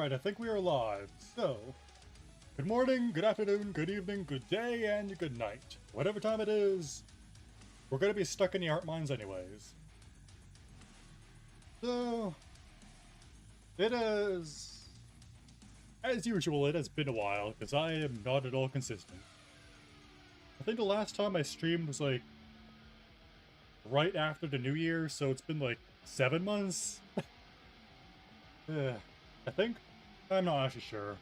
Alright, I think we are live. So, good morning, good afternoon, good evening, good day, and good night. Whatever time it is, we're gonna be stuck in the art mines anyways. So, it is... as usual, it has been a while, because I am not at all consistent. I think the last time I streamed was like right after the new year, so it's been like 7 months? I think? I'm not actually sure.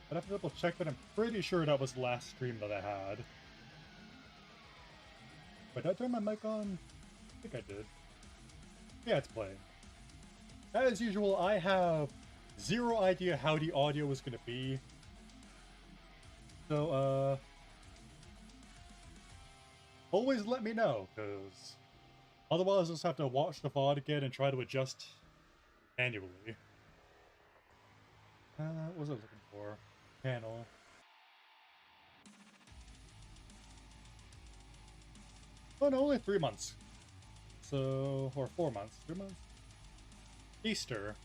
I'd have to double check, but I'm pretty sure that was the last stream that I had. Wait, did I turn my mic on? I think I did. Yeah, it's playing. As usual, I have zero idea how the audio is going to be. So, always let me know, because otherwise I'll just have to watch the VOD again and try to adjust manually. What was I looking for? Panel. Oh no, only 3 months. So, or 4 months. 3 months? Easter.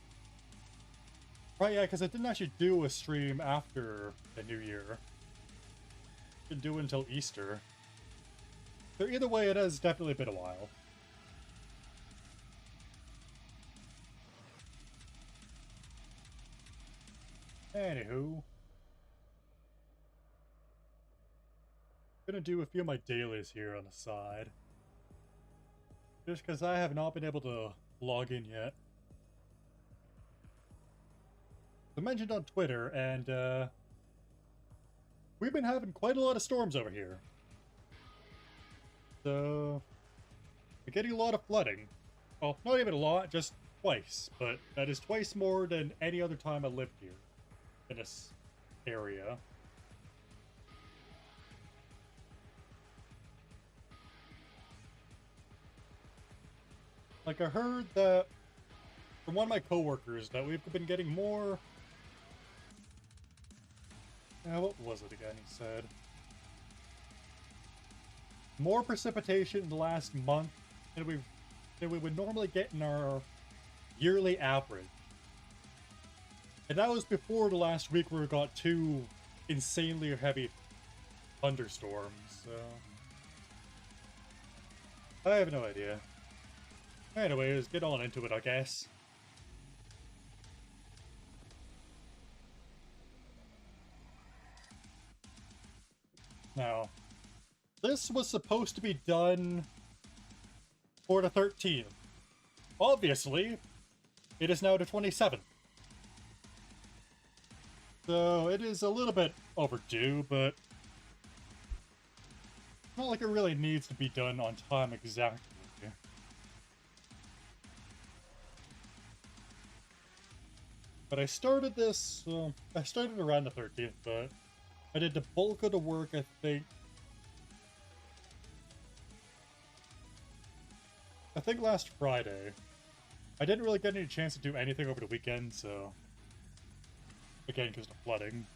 Right, yeah, because I didn't actually do a stream after the new year. Didn't do it until Easter. So either way, it has definitely been a while. Anywho. Gonna do a few of my dailies here on the side. Just because I have not been able to log in yet. I mentioned on Twitter, and we've been having quite a lot of storms over here. So, we're getting a lot of flooding. Well, not even a lot, just twice, but that is twice more than any other time I lived here in this area. Like, I heard that from one of my coworkers that we've been getting more... what was it again he said? More precipitation in the last month than we would normally get in our yearly average. And that was before the last week where we got 2 insanely heavy thunderstorms, so... I have no idea. Anyways, get on into it, I guess. Now, this was supposed to be done for the 13th. Obviously, it is now the 27th. So it is a little bit overdue, but not like it really needs to be done on time exactly. But I started this, I started around the 13th, but I did the bulk of the work, I think last Friday. I didn't really get any chance to do anything over the weekend, so... Again, because of the flooding.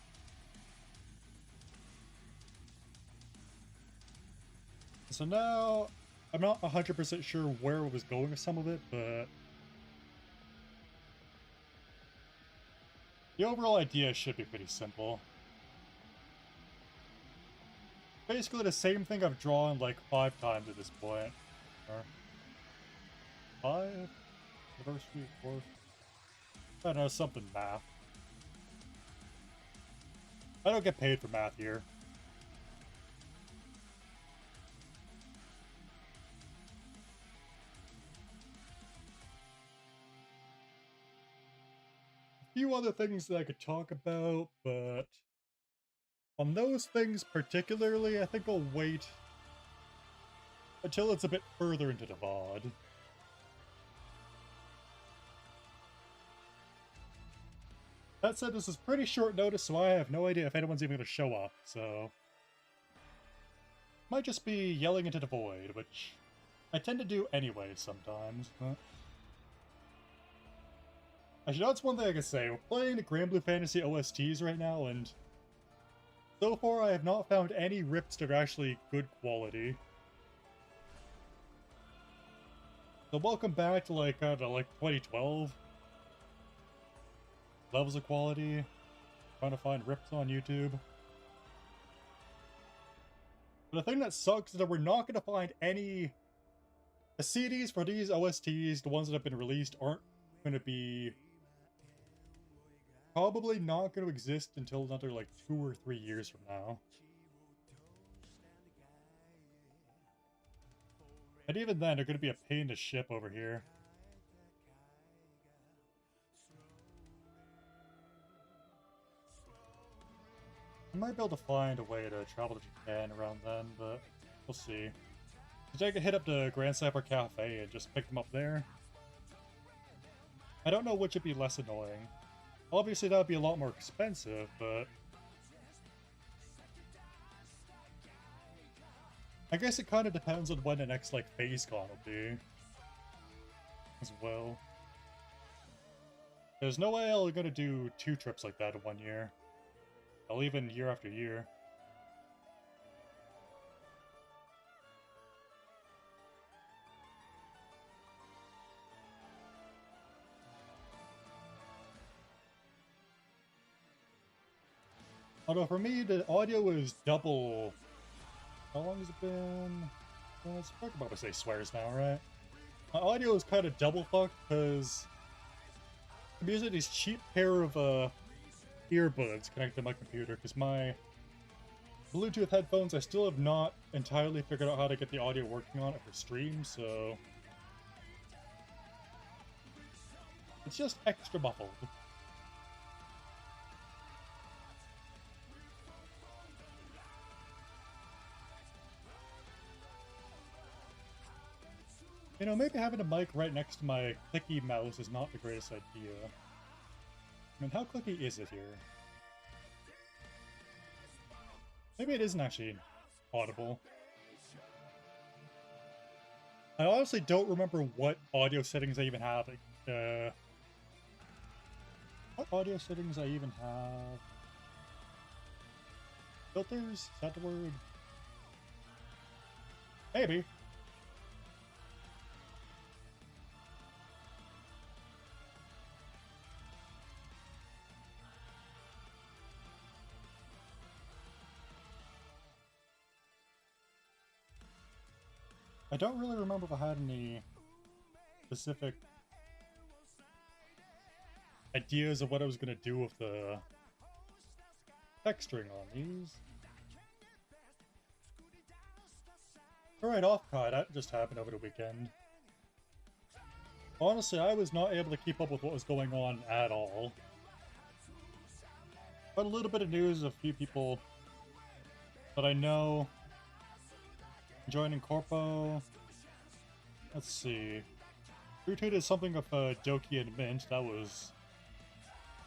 So now, I'm not 100% sure where I was going with some of it, but... the overall idea should be pretty simple. Basically the same thing I've drawn like 5 times at this point. Or 5? The first week, 4th? I don't know, something math. I don't get paid for math here. A few other things that I could talk about, but on those things particularly, I think I'll wait until it's a bit further into the VOD. That said, this is pretty short notice, so I have no idea if anyone's even going to show up, so... Might just be yelling into the void, which I tend to do anyway sometimes, but... Actually, that's one thing I can say. We're playing the Grand Blue Fantasy OSTs right now, and so far I have not found any rips that are actually good quality. So welcome back to, like, I don't know, like 2012. levels of quality. Trying to find rips on YouTube. But the thing that sucks is that we're not going to find any... The CDs for these OSTs, the ones that have been released, aren't going to be... Probably not going to exist until another, like, 2 or 3 years from now. And even then, they're going to be a pain to ship over here. I might be able to find a way to travel to Japan around then, but we'll see. I could hit up the Grand Cypher Cafe and just pick them up there. I don't know which would be less annoying. Obviously that would be a lot more expensive, but... I guess it kind of depends on when the next, like, FaceCon will be. As well. There's no way I'm gonna do 2 trips like that in 1 year. I'll even year after year. Although for me, the audio is double... How long has it been? Well, it's fucking about to say swears now, right? My audio is kind of double fucked because I'm using these cheap pair of earbuds connected to my computer because my Bluetooth headphones I still have not entirely figured out how to get the audio working on it for stream, so it's just extra muffled. You know, maybe having a mic right next to my clicky mouse is not the greatest idea. I mean, how clicky is it here? Maybe it isn't actually audible. I honestly don't remember what audio settings I even have. What audio settings I even have? Filters? Is that the word? Maybe. I don't really remember if I had any specific ideas of what I was going to do with the texturing on these. Alright, off-cod, that just happened over the weekend. Honestly, I was not able to keep up with what was going on at all. But a little bit of news of a few people that I know joining Corpo. Let's see. Retweeted something of Doki and Mint. That was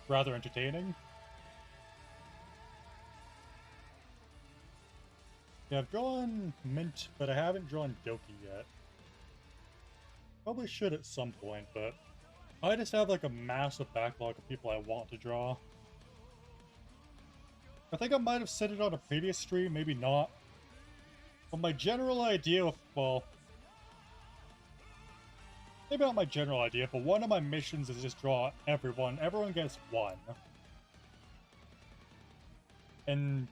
rather entertaining. Yeah, I've drawn Mint, but I haven't drawn Doki yet. Probably should at some point, but I just have like a massive backlog of people I want to draw. I think I might have said it on a previous stream, maybe not. But my general idea of, well, maybe not my general idea, but one of my missions is just draw everyone. Everyone gets one. And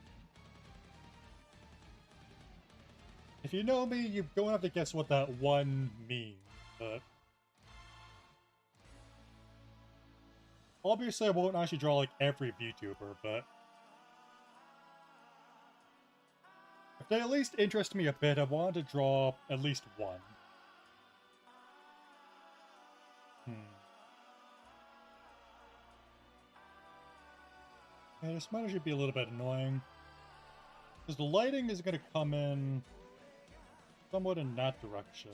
if you know me, you don't have to guess what that one means, but obviously I won't actually draw like every VTuber, but if they at least interest me a bit, I want to draw at least one. Yeah, this might actually be a little bit annoying. Because the lighting is going to come in somewhat in that direction.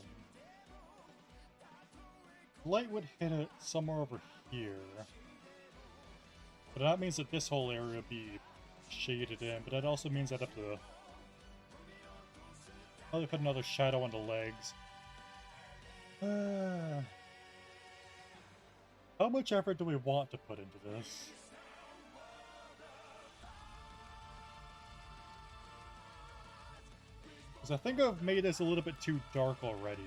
Light would hit it somewhere over here. But that means that this whole area would be shaded in, but that also means I'd have to probably put another shadow on the legs. How much effort do we want to put into this? Because I think I've made this a little bit too dark already.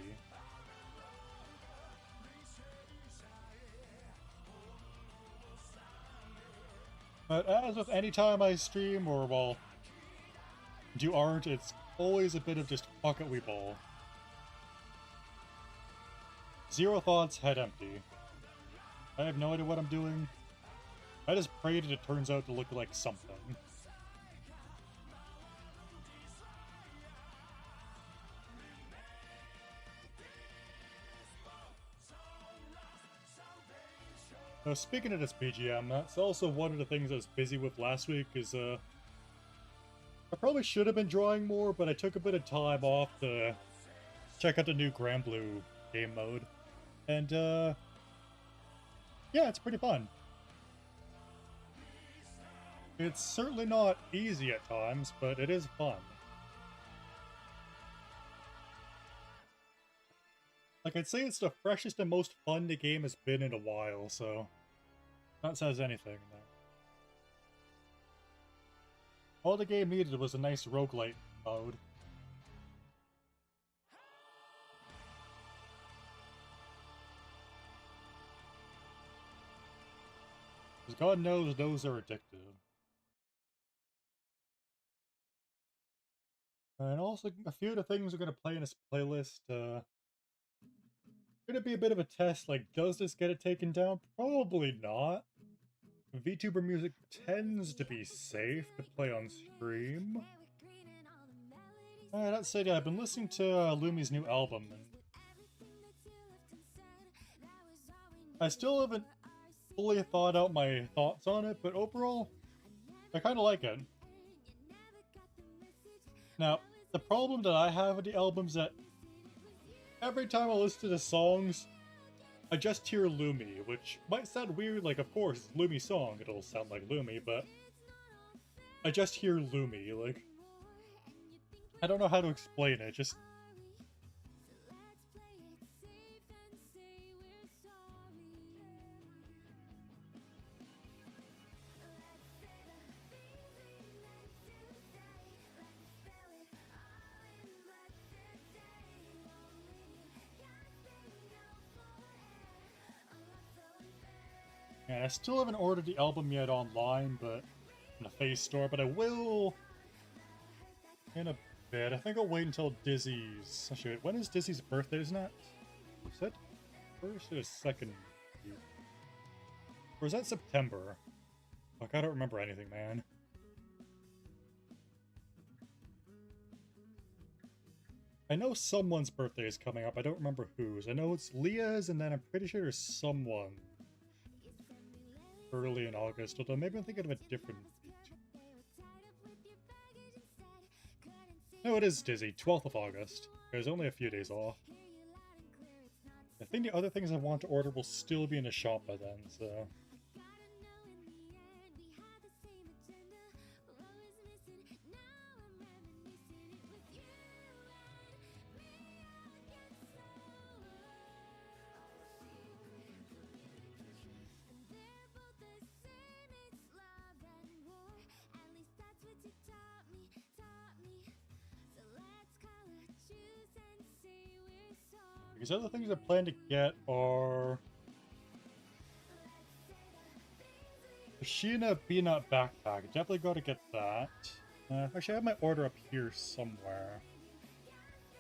But as with any time I stream, or well, do art, it's always a bit of just fuck it, we ball. Zero thoughts, head empty. I have no idea what I'm doing. I just pray that it turns out to look like something. Now, speaking of this BGM, that's also one of the things I was busy with last week, is, I probably should have been drawing more, but I took a bit of time off to check out the new Grand Blue game mode. And, yeah, it's pretty fun. It's certainly not easy at times, but it is fun. Like, I'd say it's the freshest and most fun the game has been in a while, so that says anything. No. All the game needed was a nice roguelite mode. Because God knows those are addictive. And also, a few of the things we're going to play in this playlist, gonna be a bit of a test, like, does this get it taken down? Probably not. VTuber music tends to be safe to play on stream. That said, yeah, I've been listening to Lumi's new album, and I still haven't fully thought out my thoughts on it, but overall, I kind of like it. Now, the problem that I have with the album is that every time I listen to the songs, I just hear Lumi, which might sound weird, like, of course, it's Lumi's song, it'll sound like Lumi, but I just hear Lumi, like, I don't know how to explain it, just... Yeah, I still haven't ordered the album yet online, but in the Face store, but I will in a bit. I think I'll wait until Dizzy's... Actually, wait, when is Dizzy's birthday, isn't it? Is that first or the second? Or is that September? Fuck, I don't remember anything, man. I know someone's birthday is coming up, I don't remember whose. I know it's Leah's, and then I'm pretty sure there's someone early in August, although maybe I'm thinking of a different date. No, it is Dizzy, 12th of August. There's only a few days off. I think the other things I want to order will still be in the shop by then, so... Because other things I plan to get are... the Sheena Peanut Backpack. I definitely gotta get that. Actually, I have my order up here somewhere.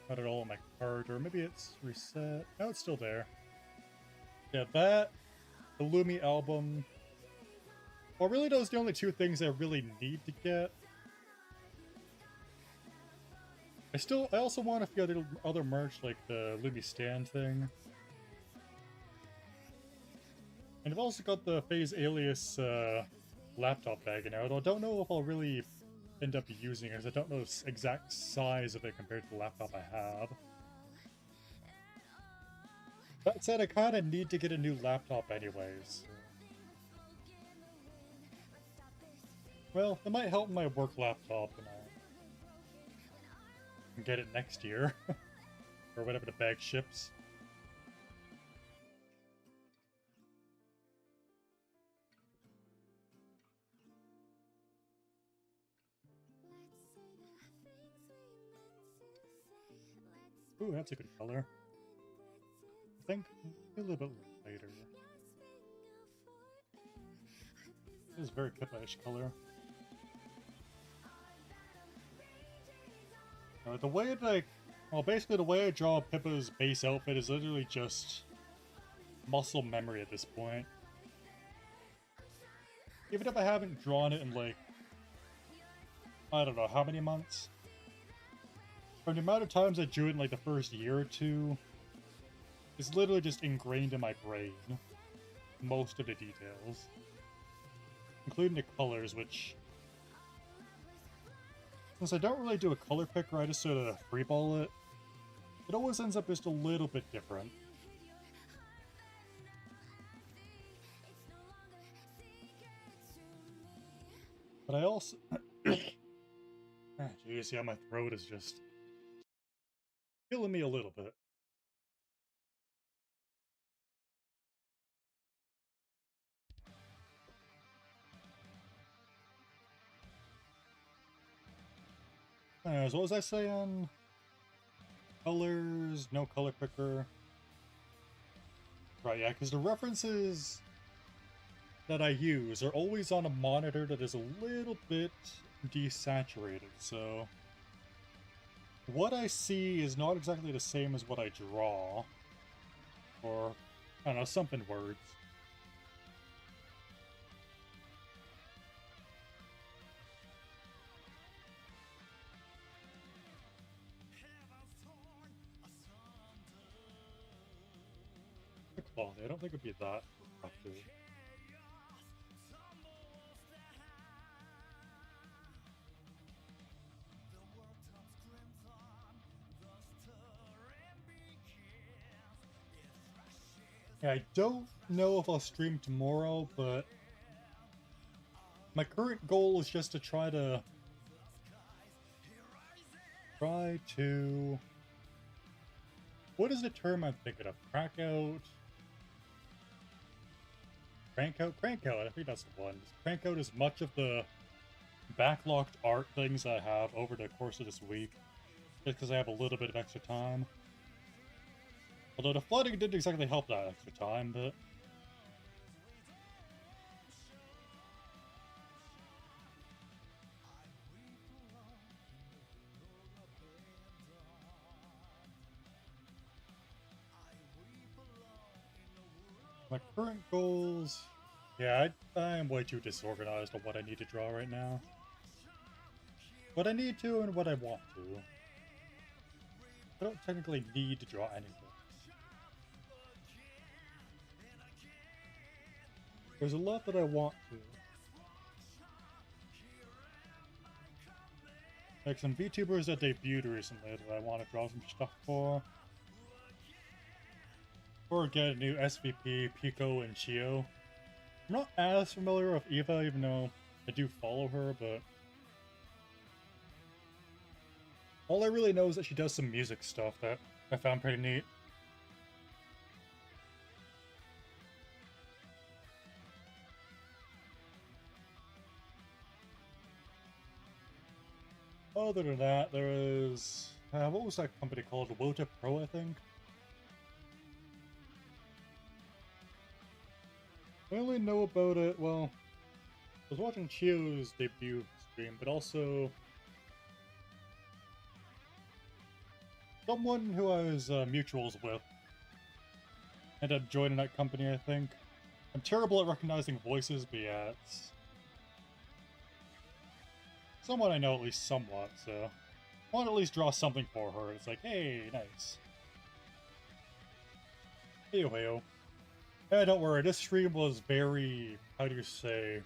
Got it all in my cart, or maybe it's reset. No, it's still there. Yeah, that, the Lumi album. Well, really, those are the only two things I really need to get. I also want a few other merch, like the Lumi stand thing. And I've also got the Phase Alias laptop bag now, although I don't know if I'll really end up using it, because I don't know the exact size of it compared to the laptop I have. That said, I kind of need to get a new laptop anyways. Well, it might help my work laptop, and I can get it next year. Or whenever the bag ships. Ooh, that's a good color. I think a little bit later. This is very Pippa-ish color. The way like, well, basically the way I draw Pippa's base outfit is literally just muscle memory at this point. Even if I haven't drawn it in like, I don't know how many months. From the amount of times I drew it in like the first year or two, it's literally just ingrained in my brain. Most of the details. Including the colors, which... Since I don't really do a color picker, I just sort of freeball it. It always ends up just a little bit different. But I also... Jeez, yeah, my throat is just... killing me a little bit. So what was I saying? Colors, no color picker. Right, yeah, because the references that I use are always on a monitor that is a little bit desaturated, so... What I see is not exactly the same as what I draw. Or, I don't know, something words. The quality, I don't think it'd be that effective. Yeah, I don't know if I'll stream tomorrow, but my current goal is just to try to... What is the term I'm thinking of? Crank out? Crank out, I think that's the one. Just crank out as much of the backlogged art things I have over the course of this week. Just because I have a little bit of extra time. Although the flooding didn't exactly help that extra time, but... My current goals... Yeah, I am way too disorganized on what I need to draw right now. What I need to and what I want to. I don't technically need to draw anything. There's a lot that I want to. Like some VTubers that debuted recently that I want to draw some stuff for. Or get a new SVP, Pico, and Chio. I'm not as familiar with Eva, even though I do follow her, but... all I really know is that she does some music stuff that I found pretty neat. Other than that, there is... what was that company called? Wota Pro, I think? I only know about it, well... I was watching Chio's debut stream, but also... someone who I was mutuals with ended up joining that company, I think. I'm terrible at recognizing voices, but yeah, it's... someone I know at least somewhat, so... I want to at least draw something for her. It's like, hey, nice. Heyo. Yeah, don't worry, this stream was very, how do you say...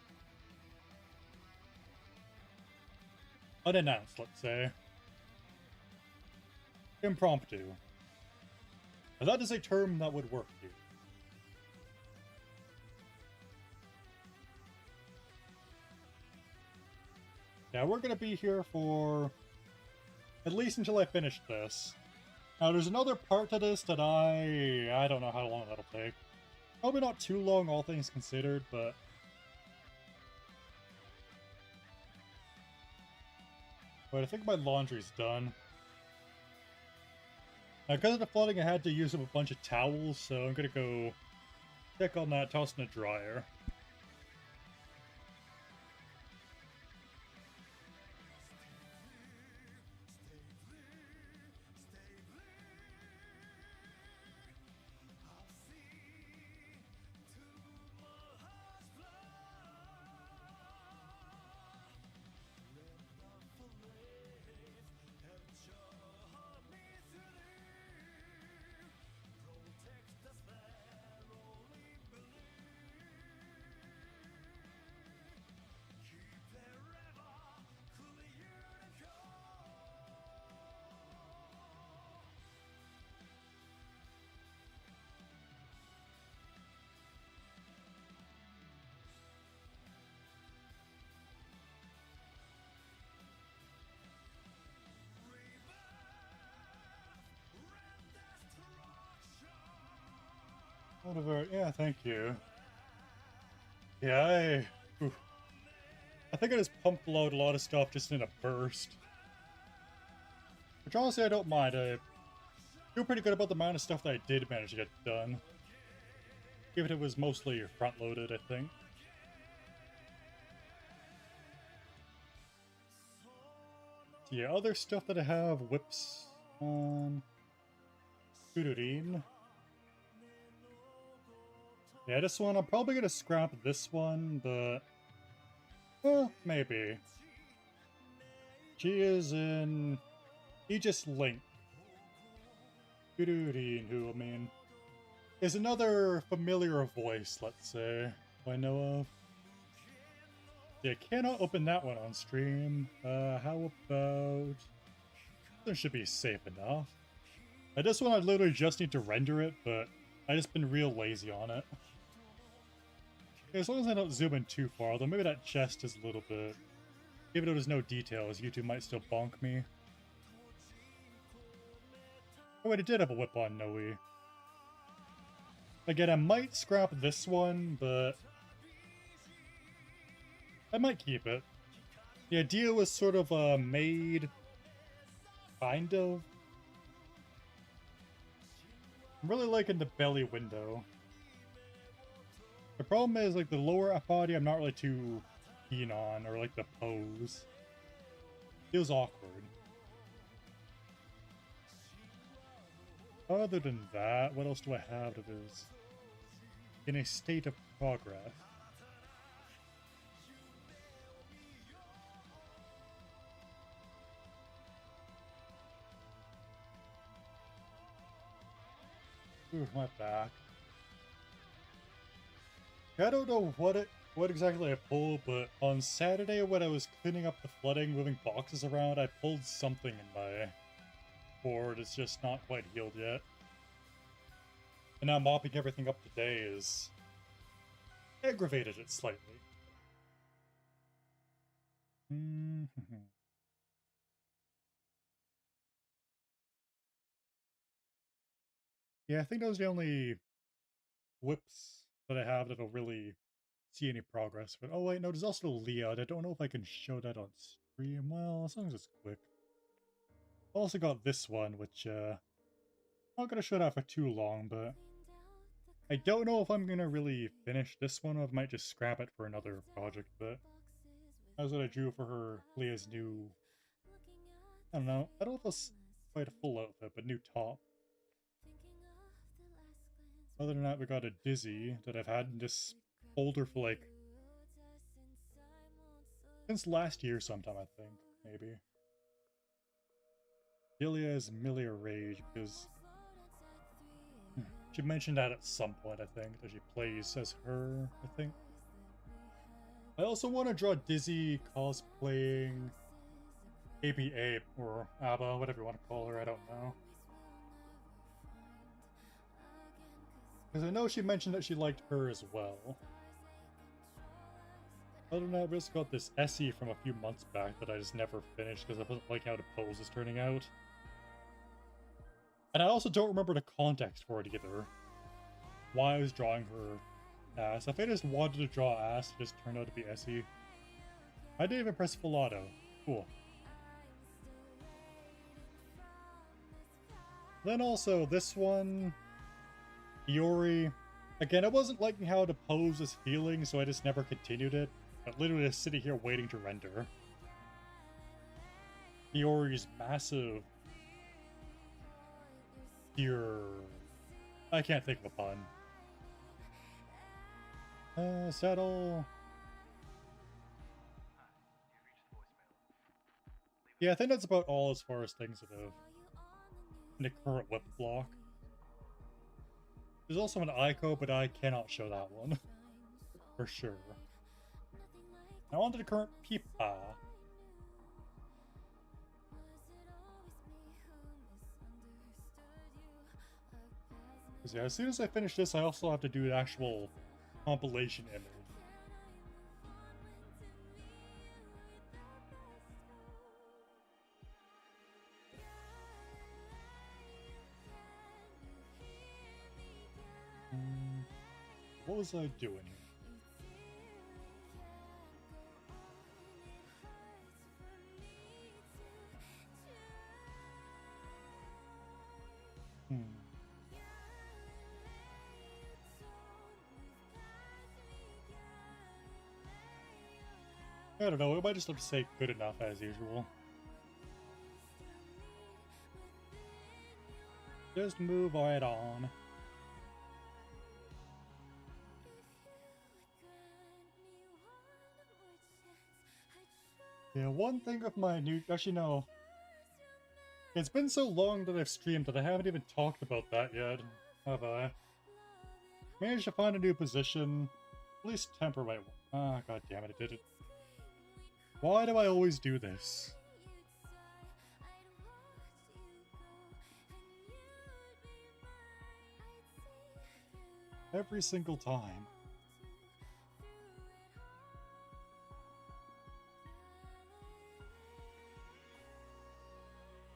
unannounced, let's say. Impromptu. Now, that is a term that would work here. Now, we're gonna be here for... at least until I finish this. Now, there's another part to this that I don't know how long that'll take. Probably not too long, all things considered, but... but I think my laundry's done. Now, because of the flooding, I had to use up a bunch of towels, so I'm gonna go check on that, toss in the dryer. Whatever. Yeah, thank you. Yeah, I think I just pumped load a lot of stuff just in a burst. Which honestly I don't mind. I feel pretty good about the amount of stuff that I did manage to get done. Given it was mostly front-loaded, I think. So yeah, other stuff that I have, whips on Tudurin. Yeah, this one, I'm probably gonna scrap this one, but... well, maybe. She is in Aegis Link. Tudurin, who, I mean, is another familiar voice, let's say, I know of. Yeah, cannot open that one on stream. How about... this should be safe enough. This one I literally just need to render it, but I just been real lazy on it. As long as I don't zoom in too far, though maybe that chest is a little bit... even though there's no details, YouTube might still bonk me. Oh wait, it did have a whip on Noe. Again, I might scrap this one, but... I might keep it. The idea was sort of made... kind of. I'm really liking the belly window. The problem is, like, the lower body I'm not really too keen on, or like the pose. Feels awkward. Other than that, what else do I have that is in a state of progress? Ooh, my back. I don't know what exactly I pulled, but on Saturday when I was cleaning up the flooding, moving boxes around, I pulled something in my board. It's just not quite healed yet. And now mopping everything up today is aggravated it slightly. Yeah, I think those are the only whips that I have that'll really see any progress. But oh wait, no, there's also Leah. I don't know if I can show that on stream. Well, as long as it's quick. Also got this one, which I'm not gonna show that for too long, but I don't know if I'm gonna really finish this one or I might just scrap it for another project. But that's what I drew for her, Leah's new. I don't know. I don't know if it's quite a full outfit, but new top. Other than that, we got a Dizzy that I've had in this folder for like since last year sometime, I think, maybe. Delia is Milia Rage because she mentioned that at some point, I think, that she plays as her, I think. I also want to draw Dizzy cosplaying ABA or ABBA, whatever you want to call her, I don't know. Because I know she mentioned that she liked her as well. Other than that, I just got this Essie from a few months back that I just never finished because I wasn't liking how the pose is turning out. And I also don't remember the context for it either. Why I was drawing her ass. If I just wanted to draw ass, it just turned out to be Essie. I didn't even press full auto. Cool. Then also this one, Iori. Again, I wasn't liking how the pose was feeling, so I just never continued it. I'm literally just sitting here waiting to render. Iori's massive... pure... I can't think of a pun. Saddle... yeah, I think that's about all as far as things that have in the current whip block. There's also an Ico, but I cannot show that one. For sure. Now on to the current Pipa. Because yeah, as soon as I finish this, I also have to do an actual compilation image. What was I doing? I don't know, we might just have to say good enough as usual. Just move right on. Yeah, one thing with my new... Actually, no. It's been so long that I've streamed that I haven't even talked about that yet, have I? Managed to find a new position. At least temporary. Ah, god damn it, I did it. Why do I always do this? Every single time.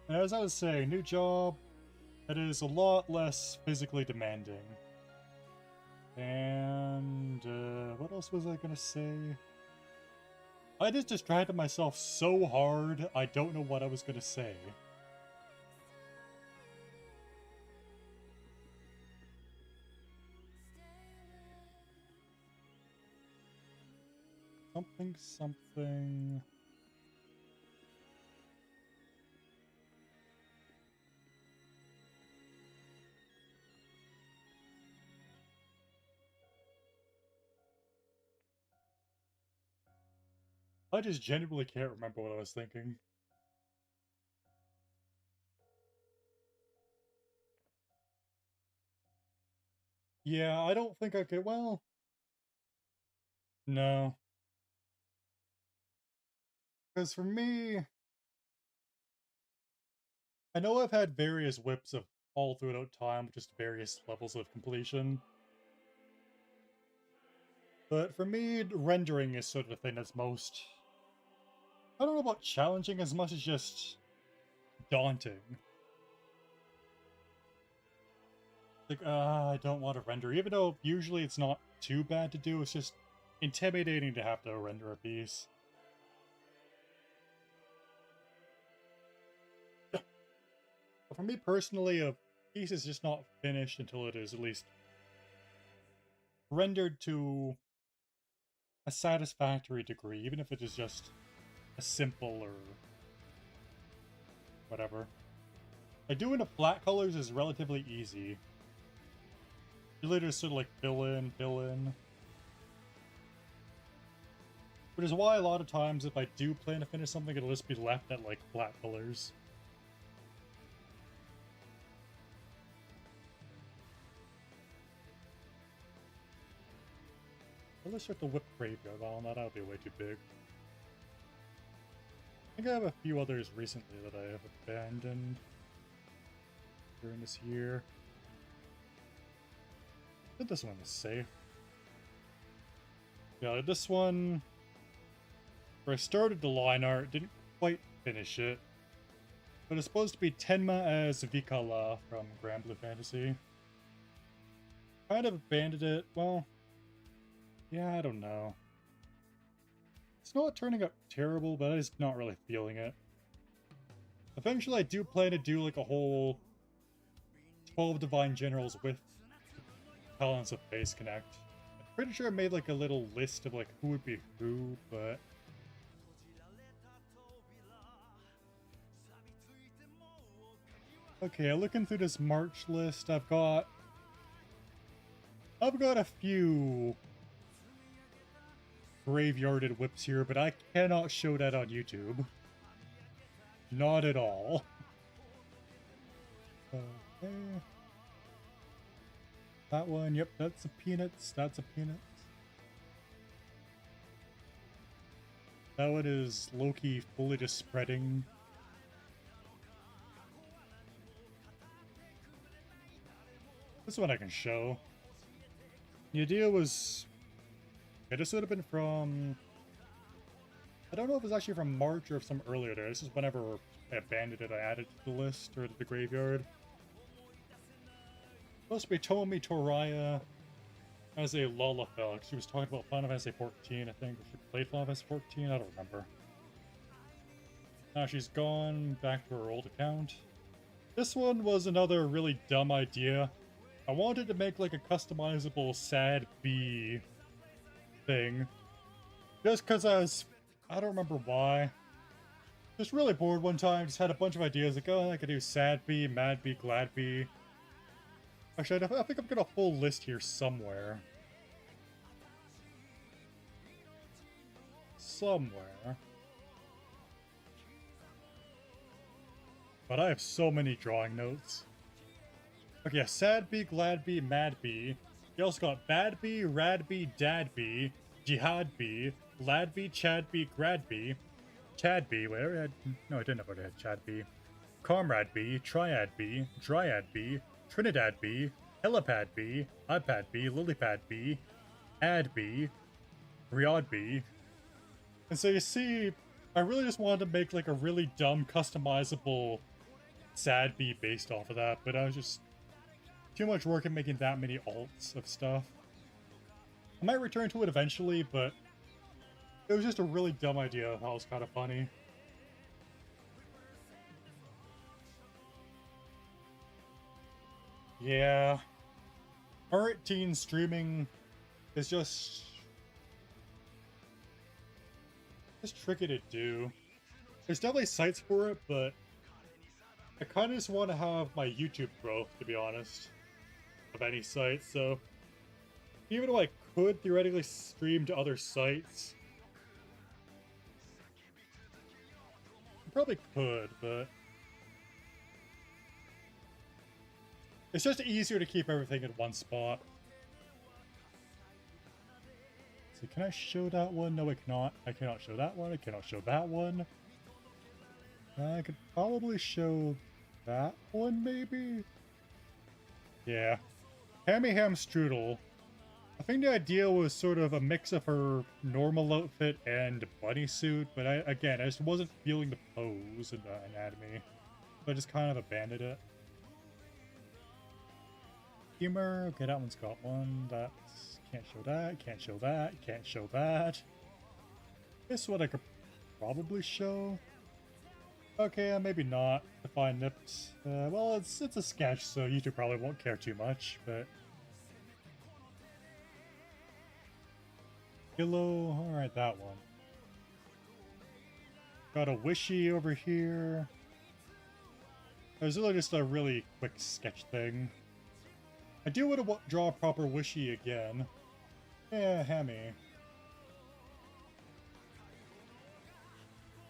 As I was saying, new job, it is a lot less physically demanding. And, what else was I gonna say? I just distracted myself so hard, I don't know what I was gonna say. Something... I just genuinely can't remember what I was thinking. Yeah, I don't think I could. Well, no. Because for me, I know I've had various whips of all throughout time, just various levels of completion. But for me, rendering is sort of the thing that's most... I don't know about challenging as much as just daunting. Like, I don't want to render, even though usually it's not too bad to do, it's just intimidating to have to render a piece. But for me personally, a piece is just not finished until it is at least rendered to a satisfactory degree, even if it is just a simple or whatever. Like, doing the flat colors is relatively easy. You literally just sort of like fill in. Which is why a lot of times if I do plan to finish something, it'll just be left at like flat colors. Let's start the whip graveyard on that. That'll be way too big. I think I have a few others recently that I have abandoned during this year. I think this one is safe. Yeah, this one, where I started the line art, didn't quite finish it. But it's supposed to be Tenma as Vikala from Grand Blue Fantasy. Kind of abandoned it. Well, yeah, I don't know. It's not turning out terrible, but I'm just not really feeling it. Eventually, I do plan to do like a whole 12 Divine Generals with Talents of Face Connect. I'm pretty sure I made like a little list of like who would be who, but... Okay, looking through this March list, I've got a few graveyarded whips here, but I cannot show that on YouTube. Not at all. Okay. That one, yep, that's a Peanuts. That's a Peanuts. That one is Loki fully just spreading. This one I can show. The idea was... Okay, this would have been from... I don't know if it was actually from March or some earlier there. This is whenever I abandoned it, I added to the list, or to the graveyard. Supposed to be Tomomi Toraya, as a Lola felt. She was talking about Final Fantasy 14, I think. She played Final Fantasy 14? I don't remember. Now she's gone back to her old account. This one was another really dumb idea. I wanted to make like a customizable sad bee thing. Just because I don't remember why. Just really bored one time, just had a bunch of ideas like, oh, I could do sad bee, mad bee, glad bee. Actually, I think I've got a full list here somewhere. Somewhere. But I have so many drawing notes. Okay, yeah, sad bee, glad bee, mad bee. You also got bad bee, rad bee, dad bee, jihad bee, lad bee, chad bee, grad bee, chad bee, where? No, I didn't know about it. Chad bee. Comrade bee, triad bee, dryad bee, Trinidad bee, helipad bee, iPad bee, lilypad bee, ad bee, Riyadh bee. And so you see, I really just wanted to make like a really dumb customizable sad bee based off of that, but I was just too much work in making that many alts of stuff. I might return to it eventually, but it was just a really dumb idea. That was kind of funny. Yeah. R18 streaming is just tricky to do. There's definitely sites for it, but I kind of just want to have my YouTube growth, to be honest, of any site. So even though I could theoretically stream to other sites, I probably could, but it's just easier to keep everything in one spot. So can I show that one? No, I cannot. I cannot show that one. I cannot show that one. I could probably show that one, maybe? Yeah. Hammy Ham Strudel. I think the idea was sort of a mix of her normal outfit and bunny suit, but I just wasn't feeling the pose in the anatomy. So I just kind of abandoned it. Humor, okay, that one's got one. That's can't show that, can't show that, can't show that. This one I could probably show. Okay, maybe not. Define nips. Well, it's a sketch, so YouTube probably won't care too much, but Pillow, alright, that one. Got a wishy over here. There's really just a really quick sketch thing. I do want to draw a proper wishy again. Yeah, Hammy.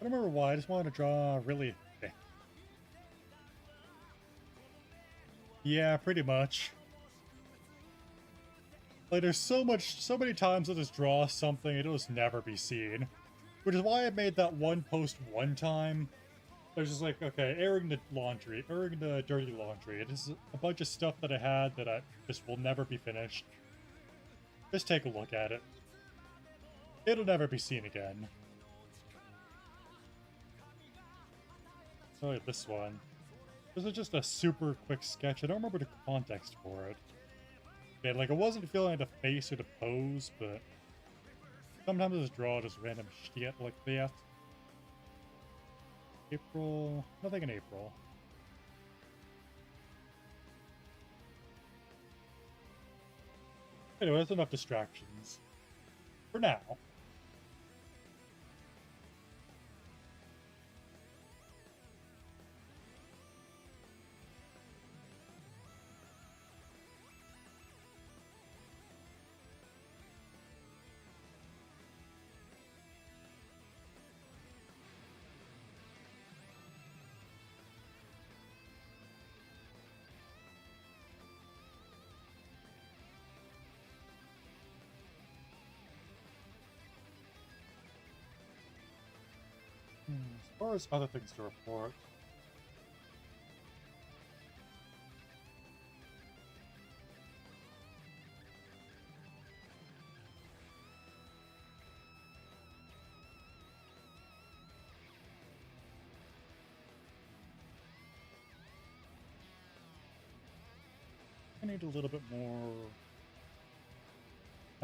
I don't remember why, I just wanted to draw really thick. Yeah, pretty much. Like, there's so many times I'll just draw something, it'll just never be seen. Which is why I made that one post one time. I was just like, okay, airing the dirty laundry. It is a bunch of stuff that I had that I just will never be finished. Just take a look at it. It'll never be seen again. So this one. This is just a super quick sketch. I don't remember the context for it. Yeah, like I wasn't feeling the face or the pose, but sometimes I just draw just random shit like that. April, nothing in April. Anyway, that's enough distractions. For now. As far as other things to report, I need a little bit more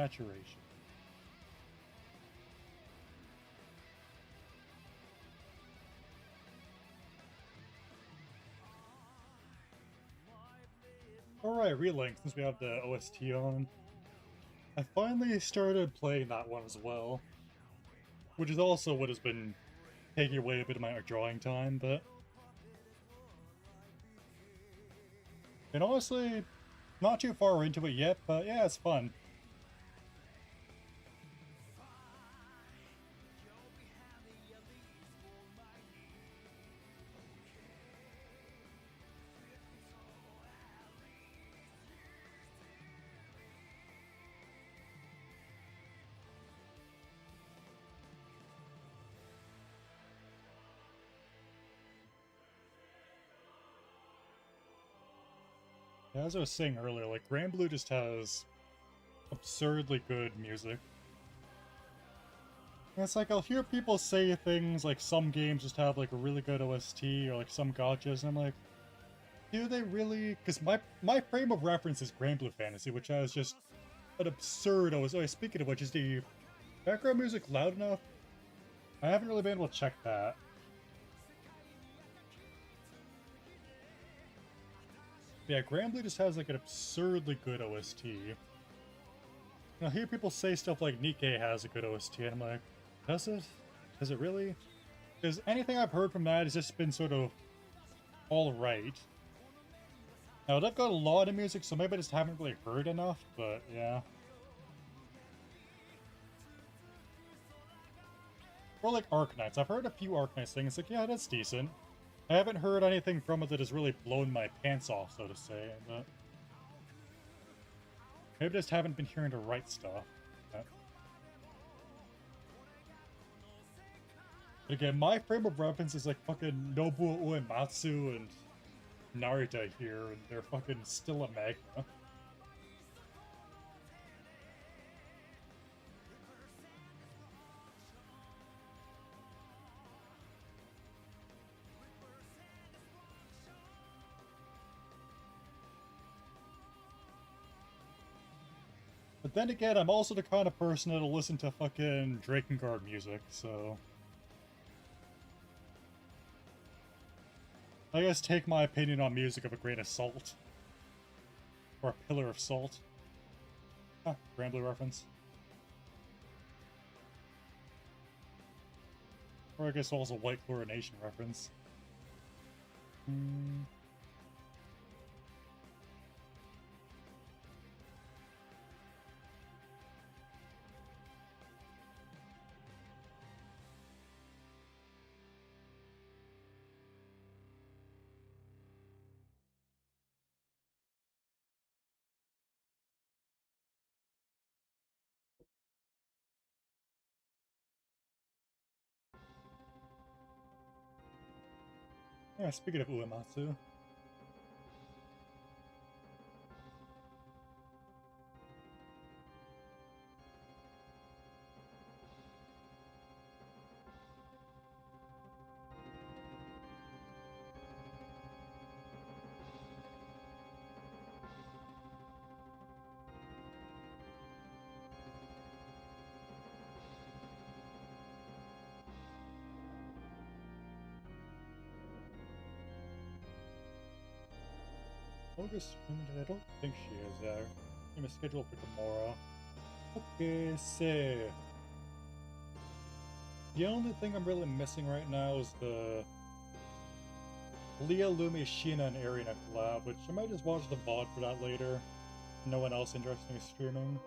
Saturation. Alright, Relink, since we have the OST on. I finally started playing that one as well. Which is also what has been taking away a bit of my drawing time, but... And honestly, not too far into it yet, but yeah, it's fun. As I was saying earlier, like, Granblue just has absurdly good music. And it's like, I'll hear people say things like some games just have like a really good OST or like some gotchas, and I'm like, do they really? Because my frame of reference is Granblue Fantasy, which has just an absurd OST. Speaking of which, is the background music loud enough? I haven't really been able to check that. Yeah, Granblue just has like an absurdly good OST. And I hear people say stuff like Nikkei has a good OST, and I'm like, does it? Does it really? Because anything I've heard from that has just been sort of alright. Now, they've got a lot of music, so maybe I just haven't really heard enough, but yeah. Or like Arknights. I've heard a few Arknights things, like, yeah, that's decent. I haven't heard anything from it that has really blown my pants off, so to say, but... Maybe I just haven't been hearing the right stuff. But again, my frame of reference is like fucking Nobuo Uematsu and Narita here, and they're fucking still a magma. But then again, I'm also the kind of person that'll listen to fucking Drakengard music, so... I guess take my opinion on music of a grain of salt. Or a pillar of salt. Ah, Granblue reference. Or I guess also White Chlorination reference. Yeah, speaking of Uematsu. August, I don't think she is there. I'm gonna schedule for tomorrow. Okay, so... The only thing I'm really missing right now is the Leah, Lumi, Sheena, and Arena collab, which I might just watch the VOD for that later. No one else interesting is streaming.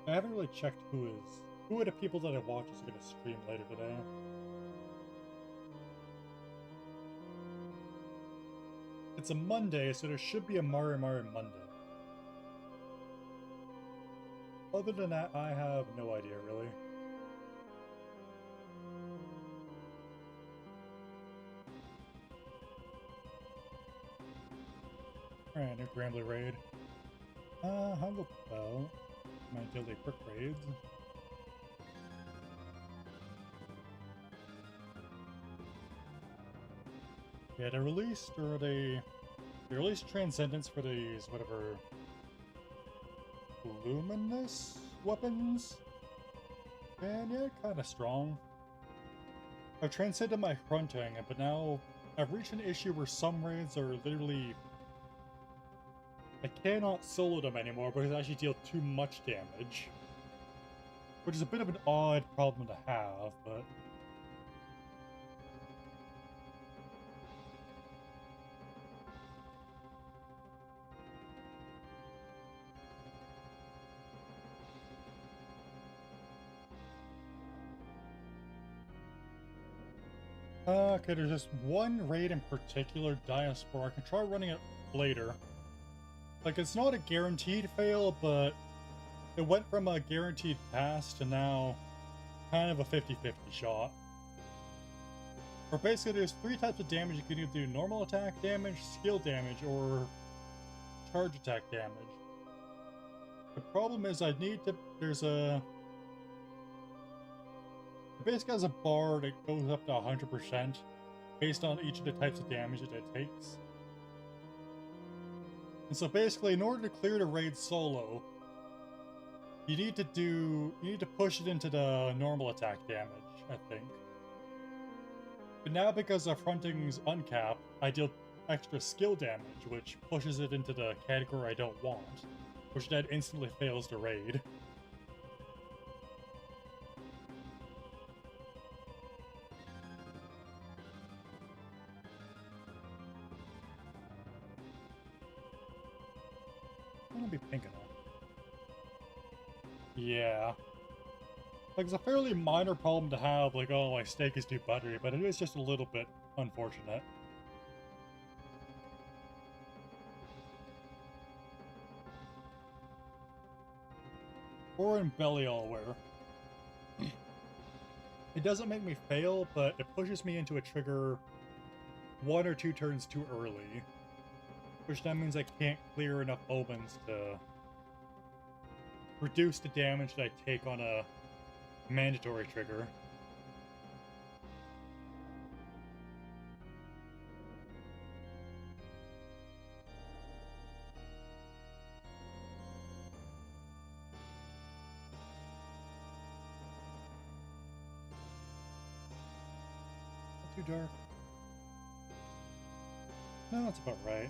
I haven't really checked who are the people that I watch is going to stream later today. It's a Monday, so there should be a Mario Mario Monday. Other than that, I have no idea, really. Alright, new Granblue raid. How about my daily brick raids? Yeah, they're released, or are they Or at least Transcendence for these, whatever, luminous weapons? And yeah, kind of strong. I've transcended my fronting, but now I've reached an issue where some raids are literally... I cannot solo them anymore because they actually deal too much damage. Which is a bit of an odd problem to have, but... okay, there's just one raid in particular, Diaspora. I can try running it later. Like, it's not a guaranteed fail, but it went from a guaranteed pass to now kind of a 50-50 shot. Or basically, there's 3 types of damage. You can either do normal attack damage, skill damage, or charge attack damage. The problem is I need to... There's a... It basically has a bar that goes up to 100% based on each of the types of damage that it takes. And so basically, in order to clear the raid solo, you need to push it into the normal attack damage, I think. But now because our fronting's uncapped, I deal extra skill damage, which pushes it into the category I don't want, which then instantly fails the raid. I want to be pink enough. Yeah. Like, it's a fairly minor problem to have, like, oh, my steak is too buttery, but it is just a little bit unfortunate. Or in Belial, where it doesn't make me fail, but it pushes me into a trigger 1 or 2 turns too early. Which then means I can't clear enough omens to reduce the damage that I take on a mandatory trigger. Not too dark. No, that's about right.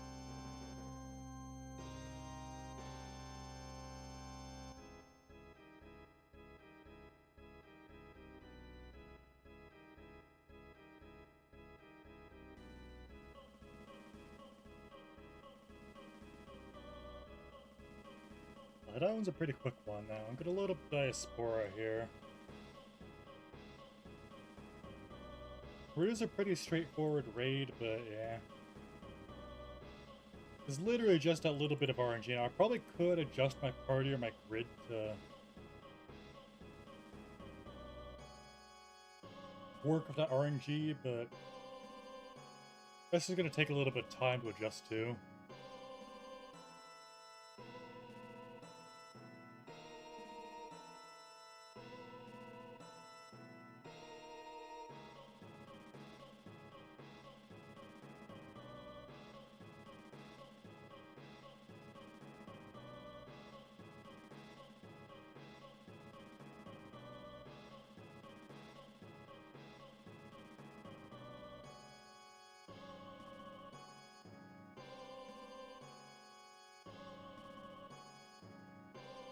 That one's a pretty quick one now. I'm gonna load up Diaspora here. It is a pretty straightforward raid, but yeah. It's literally just a little bit of RNG. Now, I probably could adjust my party or my grid to work with that RNG, but this is going to take a little bit of time to adjust to.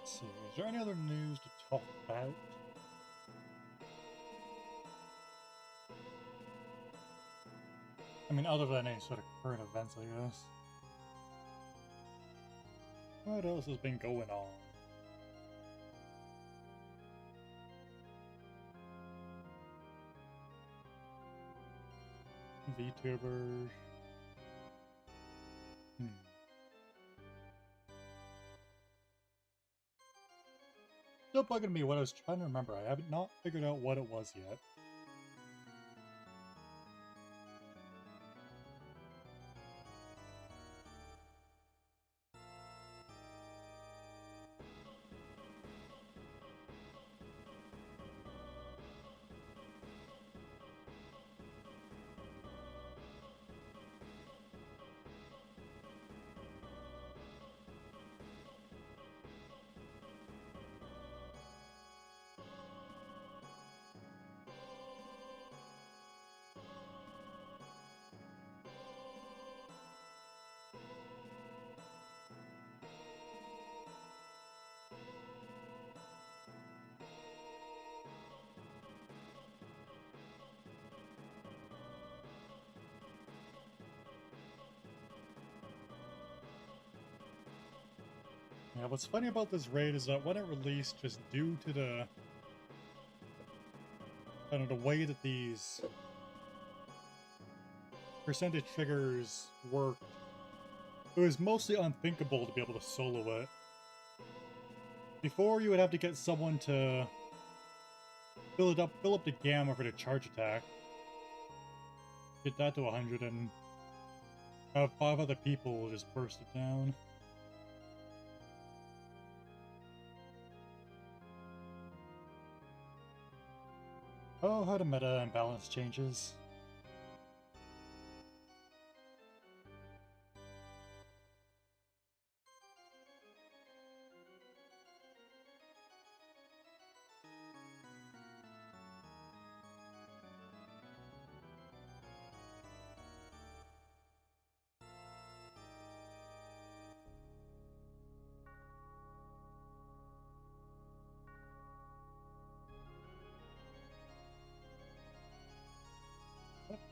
Let's see, is there any other news to talk about? I mean, other than any sort of current events, I guess. What else has been going on? VTubers. Still bugging me what I was trying to remember. I haven't not figured out what it was yet. Yeah, what's funny about this raid is that when it released, just due to the kind of the way that these percentage triggers worked, it was mostly unthinkable to be able to solo it. Before, you would have to get someone to fill up the gamma for the charge attack. Get that to 100 and have 5 other people just burst it down. Oh, how the meta and balance changes.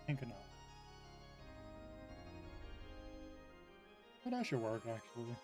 Pink enough. That should work, actually.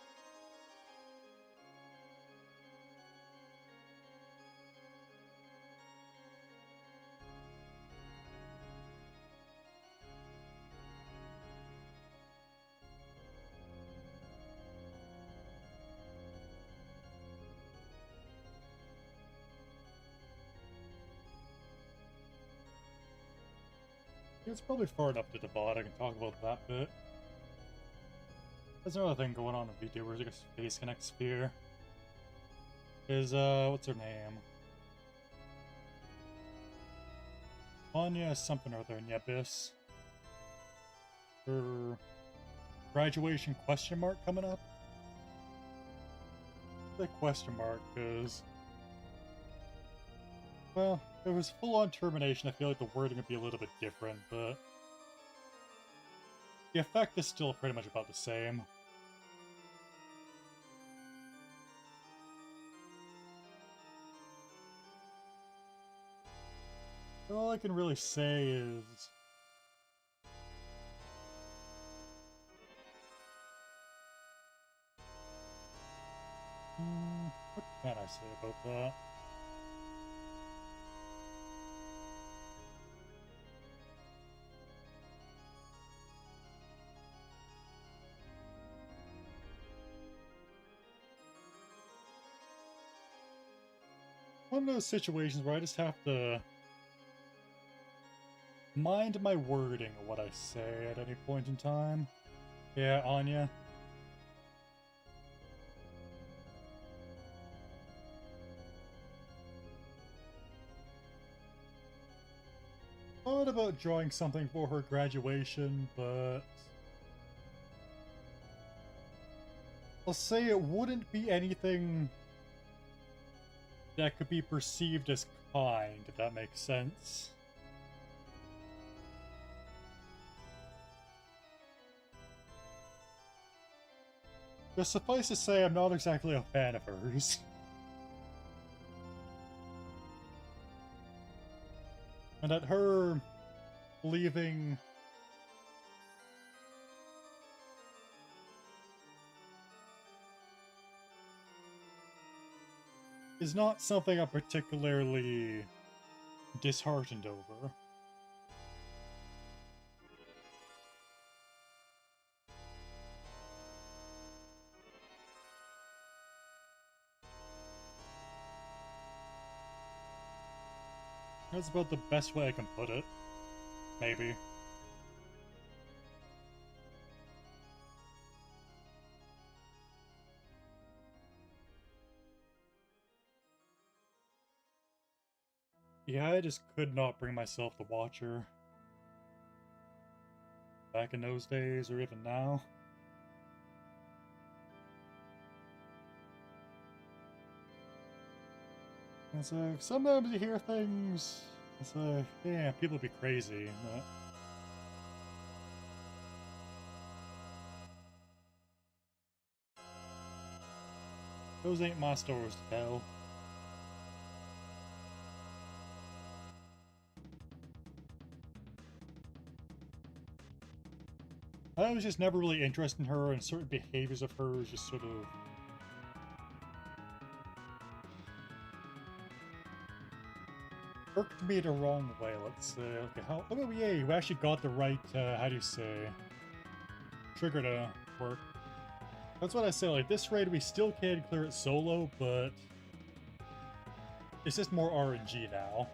It's probably far enough to the bot, I can talk about that bit. There's another thing going on in VTubers, like a Space Connect Sphere. Is, what's her name? Anya something or other in the Abyss. Her graduation question mark coming up? The question mark, because... well, if it was full-on termination, I feel like the wording would be a little bit different, but... the effect is still pretty much about the same. All I can really say is... what can I say about that? One of those situations where I just have to mind my wording of what I say at any point in time. Yeah, Anya. Thought about drawing something for her graduation, but... I'll say it wouldn't be anything that could be perceived as kind, if that makes sense. Just suffice to say, I'm not exactly a fan of hers. And that her leaving... is not something I'm particularly disheartened over. That's about the best way I can put it. Maybe. Yeah, I just could not bring myself to watch her. Back in those days, or even now. It's like, sometimes you hear things, it's like, yeah, people be crazy, but... those ain't my stories to tell. I was just never really interested in her, and certain behaviors of hers just sort of irked me the wrong way, let's say. Okay, how... Oh, yay, we actually got the right, how do you say... trigger to work. That's what I say, like, this raid we still can clear it solo, but... it's just more RNG now.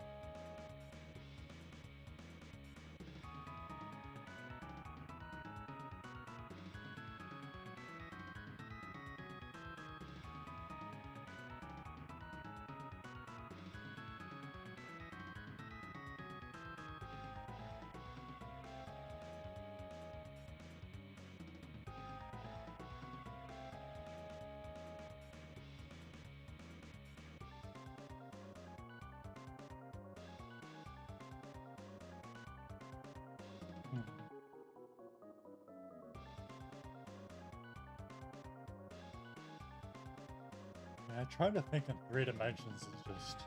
Yeah, trying to think in 3 dimensions is just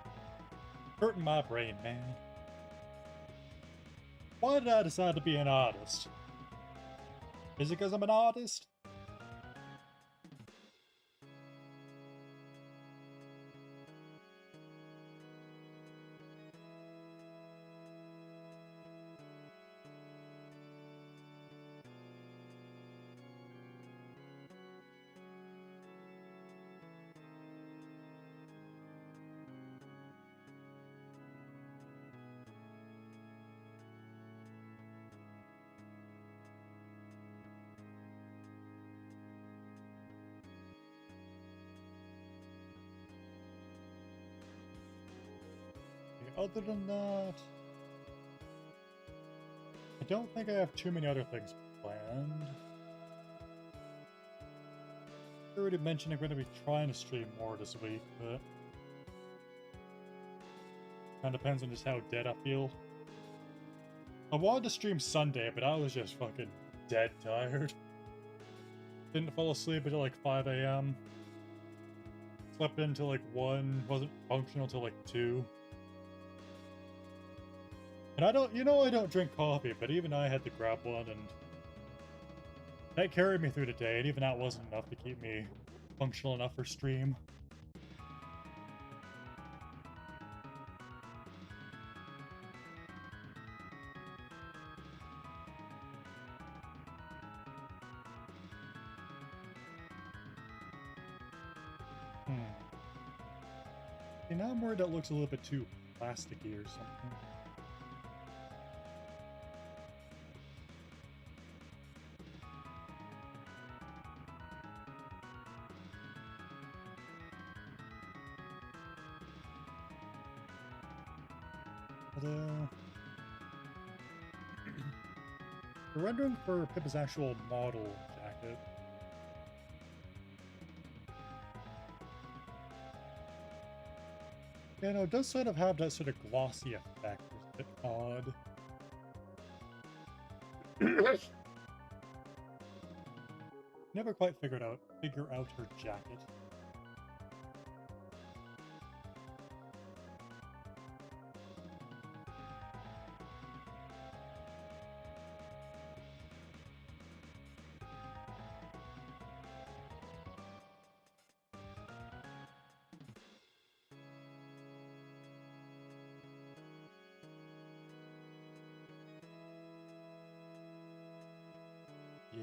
hurting my brain, man. Why did I decide to be an artist? Is it because I'm an artist? Other than that, I don't think I have too many other things planned. I already mentioned I'm going to be trying to stream more this week, but kind of depends on just how dead I feel. I wanted to stream Sunday, but I was just fucking dead tired. Didn't fall asleep until like 5 a.m. Slept in until like 1, wasn't functional until like 2. And I don't drink coffee, but even I had to grab one, and that carried me through the day, and even that wasn't enough to keep me functional enough for stream. See, now I'm worried that looks a little bit too plasticky or something. The rendering for Pippa's actual model jacket. Yeah, no, it does sort of have that sort of glossy effect. It's a bit odd. Never quite figure out her jacket.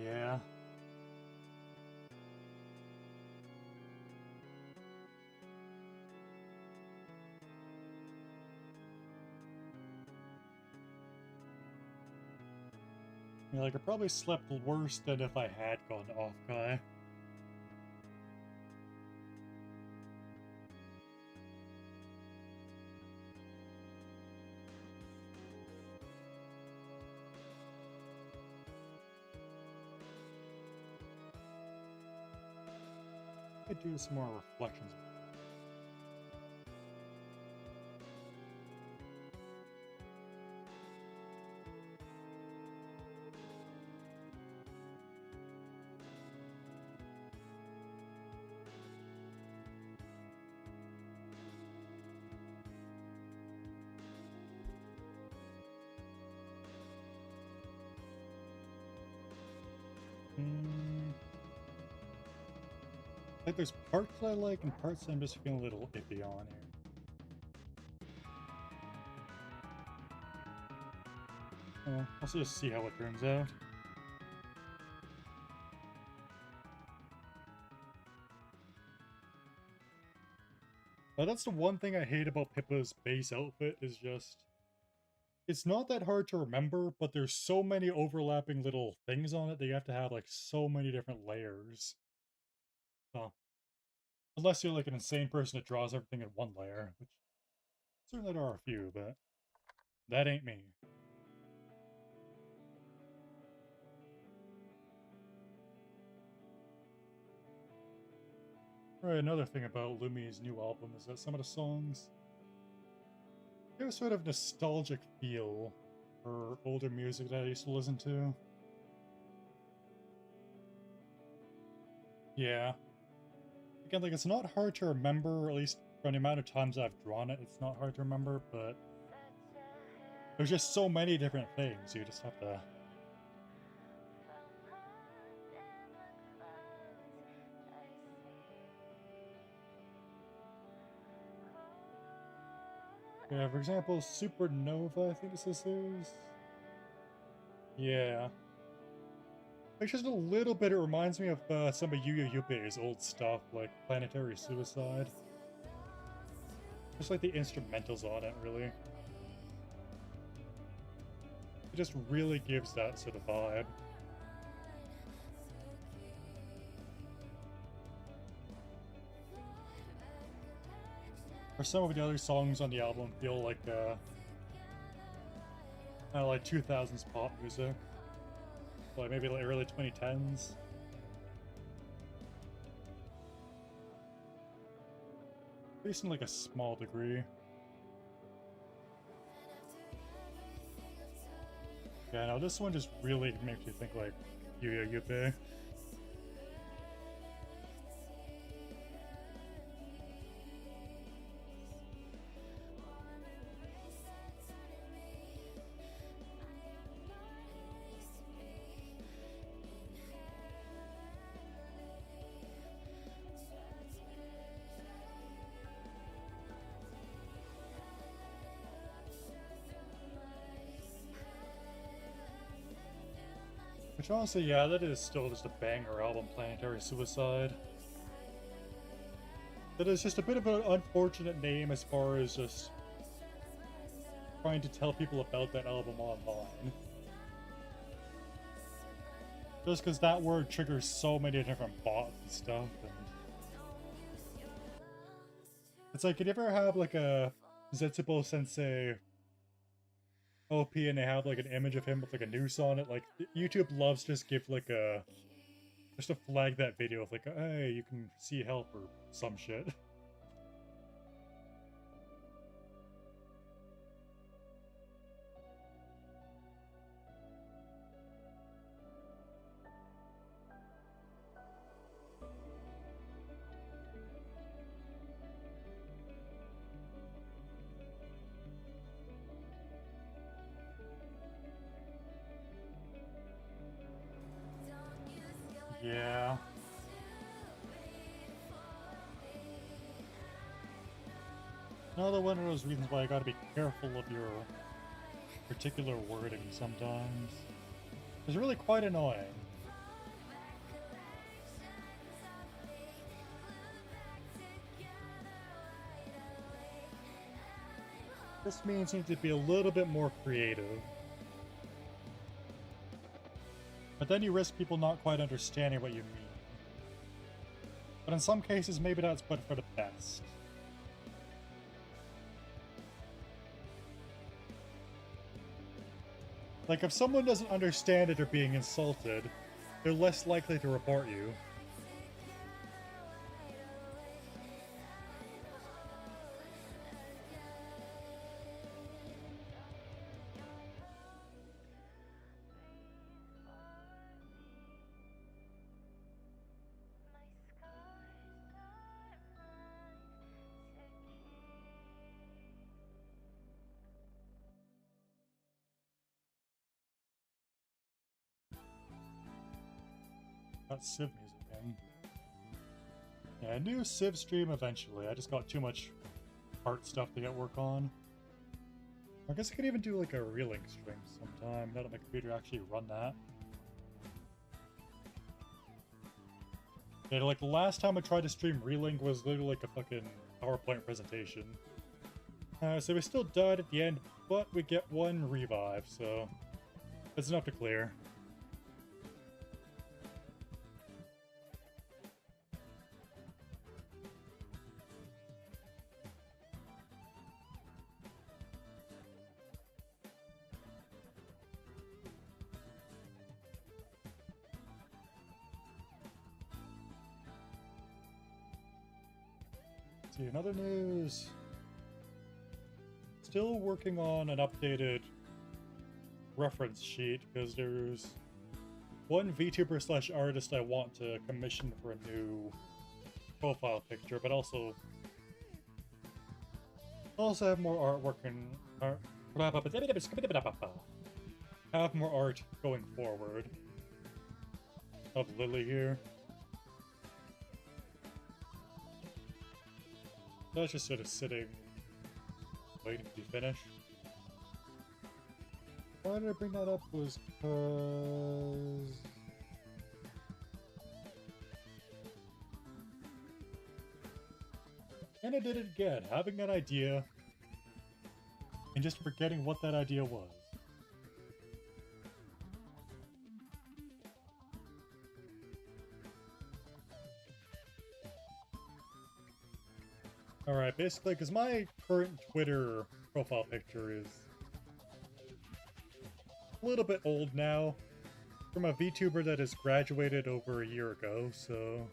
Yeah. Yeah, like I probably slept worse than if I had gone off guy. I could do some more reflections. Like there's parts I like and parts I'm just feeling a little iffy on here. Well, let's just see how it turns out. But that's the one thing I hate about Pippa's base outfit, is just... It's not that hard to remember, but there's so many overlapping little things on it that you have to have, like, so many different layers. Oh. Unless you're, like, an insane person that draws everything in one layer, which certainly there are a few, but that ain't me. Right, another thing about Lumi's new album is that some of the songs have a sort of nostalgic feel for older music that I used to listen to. Yeah. Again, like, it's not hard to remember, or at least from the amount of times I've drawn it, it's not hard to remember, but there's just so many different things, you just have to... Yeah, for example, Supernova, I think this is. Yeah. It's just a little bit, it reminds me of some of Yu Yu Yuppie's old stuff, like Planetary Suicide. Just like the instrumentals on it, really. It just really gives that sort of vibe. Or some of the other songs on the album feel like, like 2000s pop music. Like maybe like early 2010s. At least in like a small degree. Yeah, no, this one just really makes you think like Yu Yu Yuppie. Which honestly, yeah, that is still just a banger album, Planetary Suicide. That is just a bit of an unfortunate name as far as just trying to tell people about that album online. Just because that word triggers so many different bots and stuff. And it's like, did you ever have like a Zetsubo Sensei OP and they have like an image of him with like a noose on it? Like, YouTube loves to just give like a... just to flag that video with like, hey, you can see help or some shit. Yeah. Another one of those reasons why I gotta be careful of your particular wording sometimes. It's really quite annoying. This means you need to be a little bit more creative. But then you risk people not quite understanding what you mean. But in some cases, maybe that's but for the best. Like, if someone doesn't understand it or being insulted, they're less likely to report you. Got Civ music in. Yeah, I knew Civ stream eventually. I just got too much art stuff to get work on. I guess I could even do like a relink stream sometime, now that my computer actually run that. Yeah, like the last time I tried to stream relink was literally like a fucking PowerPoint presentation. So we still died at the end, but we get one revive, so that's enough to clear. See, another news. Still working on an updated reference sheet because there's one VTuber slash artist I want to commission for a new profile picture, but also have more artwork and have more art going forward of Lily here. That's just sort of sitting, waiting to be finished. Why did I bring that up was because... And I did it again, having an idea and just forgetting what that idea was. Alright, basically, because my current Twitter profile picture is a little bit old now, from a VTuber that has graduated over a year ago, so...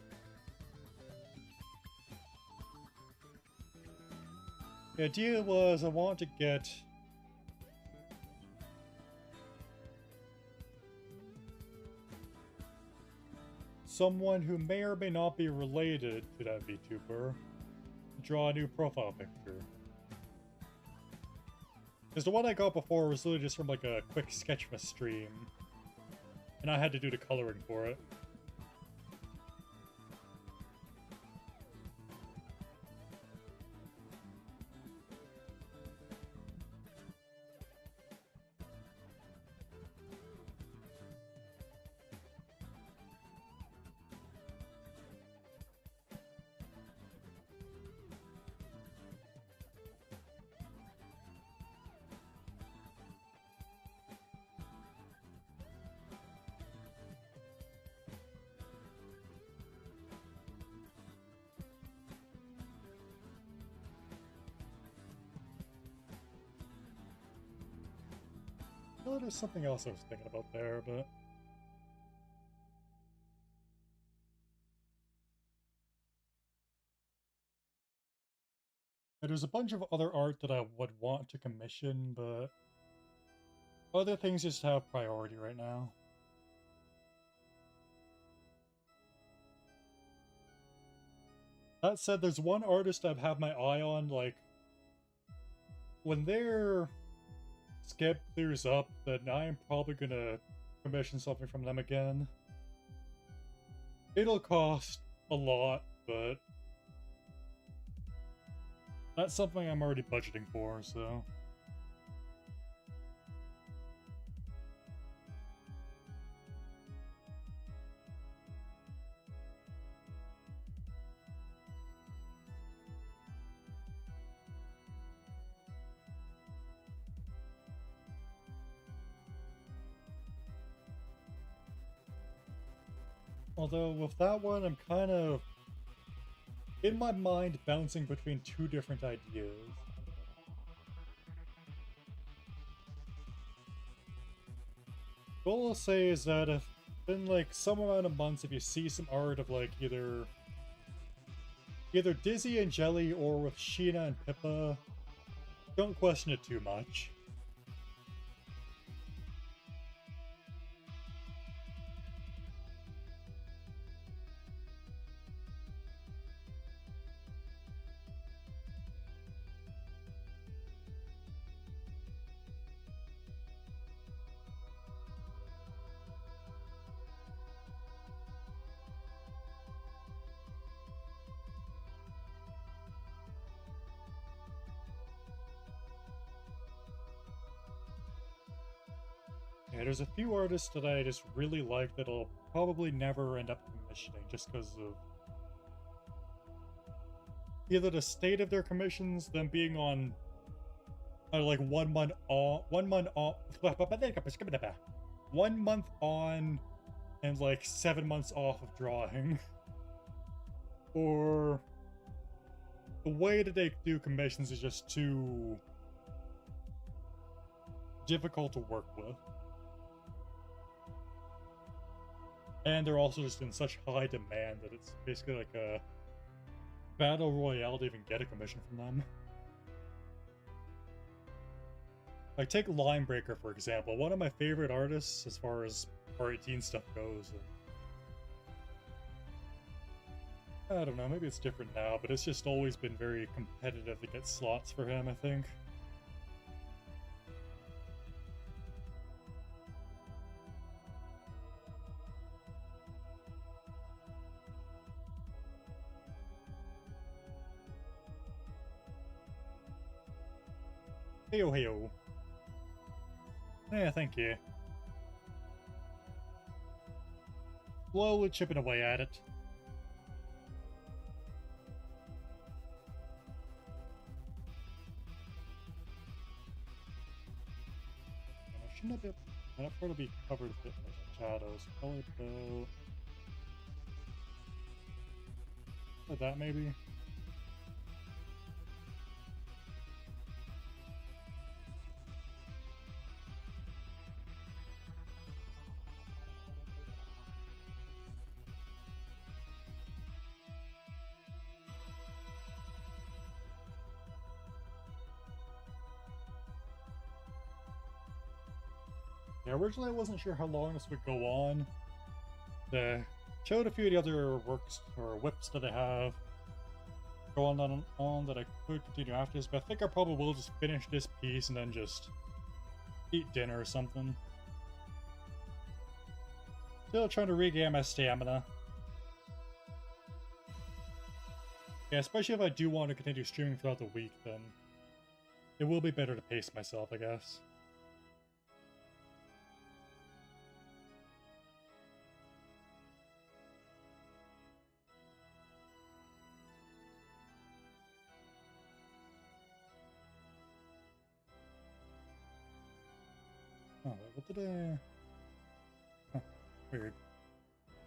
The idea was I want to get someone who may or may not be related to that VTuber draw a new profile picture. Because the one I got before was literally just from like a quick Sketchmas stream, and I had to do the coloring for it. Well, there's something else I was thinking about there, but... There's a bunch of other art that I would want to commission, but... other things just have priority right now. That said, there's one artist I've had my eye on, like... when their skip clears up, then I am probably gonna commission something from them again. It'll cost a lot, but... that's something I'm already budgeting for, so... Although, with that one, I'm kind of, in my mind, bouncing between two different ideas. What I'll say is that if, in like some amount of months, if you see some art of like either Dizzy and Jelly or with Sheena and Pippa, don't question it too much. Yeah, there's a few artists that I just really like that I'll probably never end up commissioning just because of either the state of their commissions, them being on like 1 month on, 1 month on, 1 month on, and like 7 months off of drawing, or the way that they do commissions is just too difficult to work with. And they're also just in such high demand that it's basically like a battle royale to even get a commission from them. Like, take Linebreaker, for example. One of my favorite artists as far as R18 stuff goes. And I don't know, maybe it's different now, but it's just always been very competitive to get slots for him, I think. Heyo, heyo. Yeah, thank you. Slowly chipping away at it. Shouldn't it be? I'd probably be covered a bit by shadows. Probably about like that, maybe. Yeah, originally I wasn't sure how long this would go on. They showed a few of the other works or whips that I have going on that I could continue after this, but I think I probably will just finish this piece and then just eat dinner or something. Still trying to regain my stamina. Yeah, especially if I do want to continue streaming throughout the week, then it will be better to pace myself, I guess. Oh, wait, what did I... Huh, weird.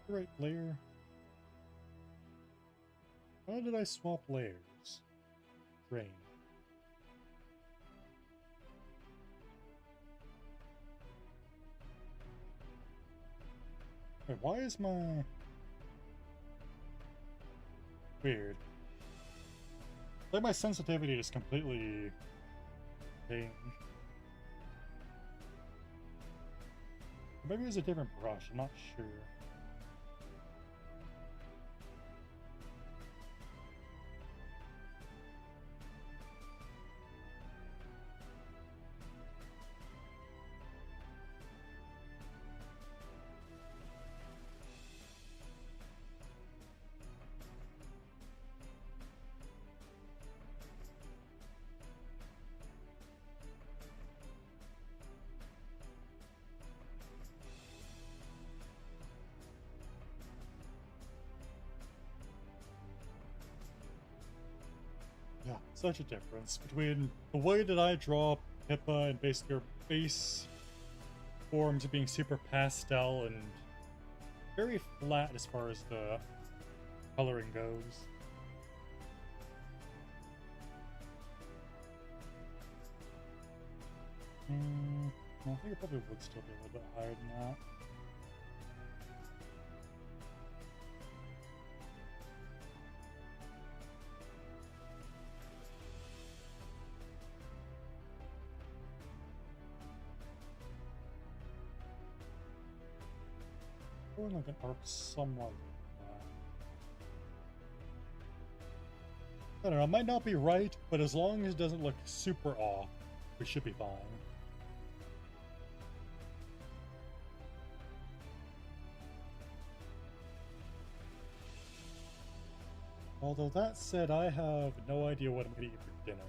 Right layer. How did I swap layers? Rain. Wait, why is my... Weird. Like my sensitivity just completely changed. Maybe it was a different brush, I'm not sure. Yeah, such a difference between the way that I draw Pippa and basically her base forms being super pastel and very flat as far as the coloring goes. I think it probably would still be a little bit higher than that. Going like an arc somewhat like that. I don't know, it might not be right, but as long as it doesn't look super off, we should be fine. Although that said, I have no idea what I'm going to eat for dinner.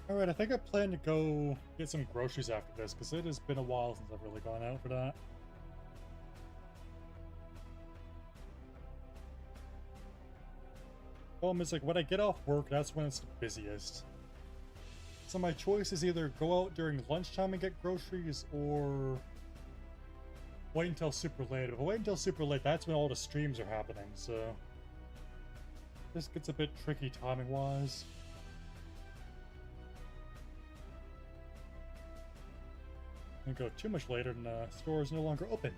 Alright, I think I plan to go get some groceries after this, because it has been a while since I've really gone out for that. Problem is, like, when I get off work, that's when it's the busiest. So my choice is either go out during lunchtime and get groceries, or wait until super late. But if I wait until super late, that's when all the streams are happening, so this gets a bit tricky timing-wise. And go too much later, and the store is no longer open.